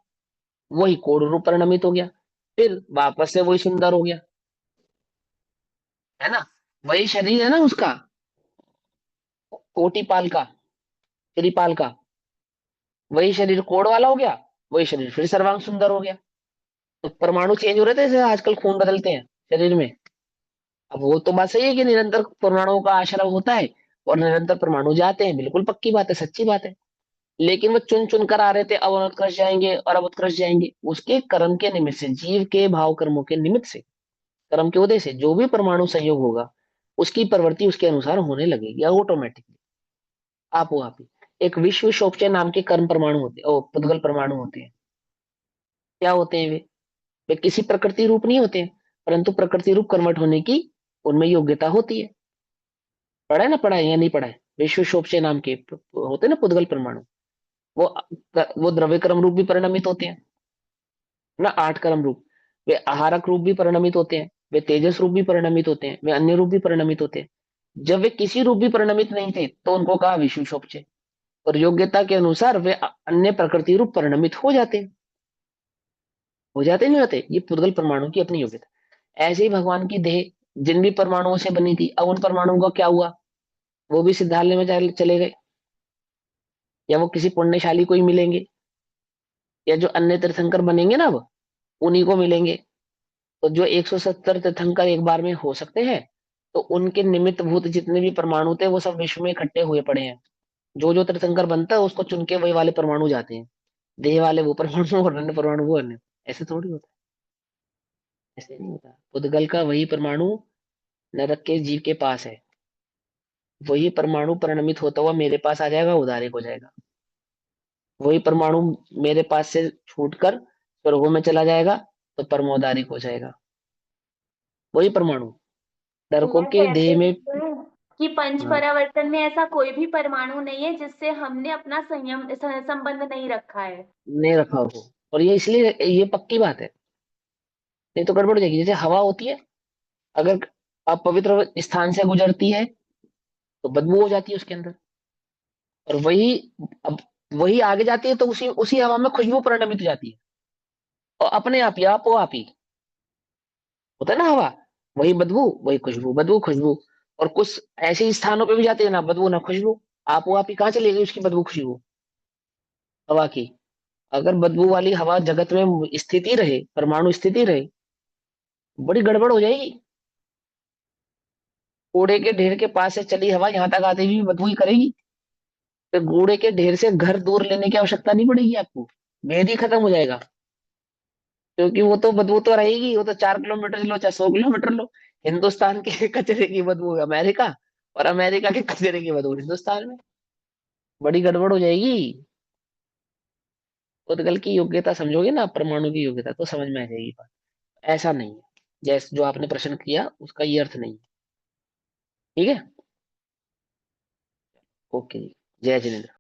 वही कोढ़ रूप परिणमित हो गया, फिर वापस से वही सुंदर हो गया, है ना? वही शरीर है ना उसका, कोटिपाल का, श्रीपाल का, वही शरीर कोढ़ वाला हो गया, वही शरीर फिर सर्वांग सुंदर हो गया। तो परमाणु चेंज हो रहे थे जैसे आजकल खून बदलते हैं शरीर में। अब वो तो बात सही है कि निरंतर परमाणुओं का आश्रय होता है और निरंतर परमाणु जाते हैं, बिल्कुल पक्की बात है, सच्ची बात है। लेकिन वो चुन चुन कर आ रहे थे, अब उत्कृष्ट जाएंगे और अब उत्कृष्ट जाएंगे, उसके कर्म के निमित्त से, जीव के भाव कर्मों के निमित्त से, कर्म के उदय से जो भी परमाणु संयोग होगा उसकी प्रवृत्ति उसके अनुसार होने लगेगी ऑटोमेटिकली, आप वो आप ही। एक विश्व शोपचे नाम के कर्म परमाणु होते हैं, पुद्गल परमाणु होते हैं। क्या होते हैं वे किसी प्रकृति रूप नहीं होते हैं, परंतु प्रकृति रूप कन्वर्ट होने की उनमें योग्यता होती है। पढ़ा है ना, पढ़ा है या नहीं पढ़ा है? विश्व शोपचे नाम के होते हैं ना पुद्गल परमाणु। वो वो द्रव्य कर्म रूप भी परिणमित होते हैं ना, 8 कर्म रूप। वे आहारक रूप भी परिणमित होते हैं, वे तेजस रूप भी परिणमित होते हैं, वे अन्य रूप भी परिणमित होते हैं। जब वे किसी रूप भी परिणमित नहीं थे तो उनको कहा विश्व शोपचे, और योग्यता के अनुसार वे अन्य प्रकृति रूप परिणमित हो जाते हैं। हो जाते नहीं होते, ये पुद्गल परमाणु की अपनी योग्यता। ऐसे ही भगवान की देह जिन भी परमाणुओं से बनी थी, अब उन परमाणुओं का क्या हुआ? वो भी सिद्धालय में चले गए, या वो किसी पुण्यशाली को ही मिलेंगे, या जो अन्य तीर्थंकर बनेंगे ना अब उन्हीं को मिलेंगे। तो जो 170 तीर्थंकर एक बार में हो सकते हैं, तो उनके निमित्त भूत जितने भी परमाणु थे वो सब विश्व में इकट्ठे हुए पड़े हैं। जो जो तीर्थंकर बनता है उसको चुन के वही वाले परमाणु जाते हैं, देह वाले वो परमाणु और अन्य परमाणु वो अन्य। ऐसे थोड़ी होता है, ऐसे नहीं होता। उद्गल का वही परमाणु नरक के जीव के पास है, वही परमाणु परिणमित होता हुआ मेरे पास आ जाएगा, उदारिक हो जाएगा। वही परमाणु मेरे पास से छूटकर स्वर्गों में चला जाएगा तो परमोदारिक हो जाएगा। वही परमाणु नरकों मैं के कहते देह में। हैं कि पंच हाँ, परावर्तन में ऐसा कोई भी परमाणु नहीं है जिससे हमने अपना संबंध नहीं रखा है। नहीं रखा हो, और ये इसलिए ये पक्की बात है, नहीं तो गड़बड़ हो जाएगी। जैसे हवा होती है, अगर आप पवित्र स्थान से गुजरती है तो बदबू हो जाती है उसके अंदर, और वही अब वही आगे जाती है तो उसी उसी हवा में खुशबू परिणमित हो जाती है, और अपने आप ही आपो आप ही होता है ना हवा, वही बदबू वही खुशबू, बदबू खुशबू। और कुछ ऐसे ही स्थानों पे भी जाते हैं ना बदबू ना खुशबू, आपो आप ही कहाँ चली गई उसकी बदबू खुशबू हवा की। अगर बदबू वाली हवा जगत में स्थिति रहे, परमाणु स्थिति रहे, बड़ी गड़बड़ हो जाएगी। कूड़े के ढेर के पास से चली हवा यहाँ तक आती हुई बदबू ही करेगी, तो कूड़े के ढेर से घर दूर लेने की आवश्यकता नहीं पड़ेगी आपको, भेद ही खत्म हो जाएगा। क्योंकि वो तो बदबू तो रहेगी, वो तो 4 किलोमीटर लो चाहे 100 किलोमीटर लो। हिंदुस्तान के कचरे की बदबू अमेरिका, और अमेरिका के कचरे की बदबू हिंदुस्तान में, बड़ी गड़बड़ हो जाएगी। उद्गल की योग्यता समझोगे ना, परमाणु की योग्यता, तो समझ में आ जाएगी बात। ऐसा नहीं है जैसे जो आपने प्रश्न किया उसका ये अर्थ नहीं है। ठीक है, ओके, जय जिनेन्द्र।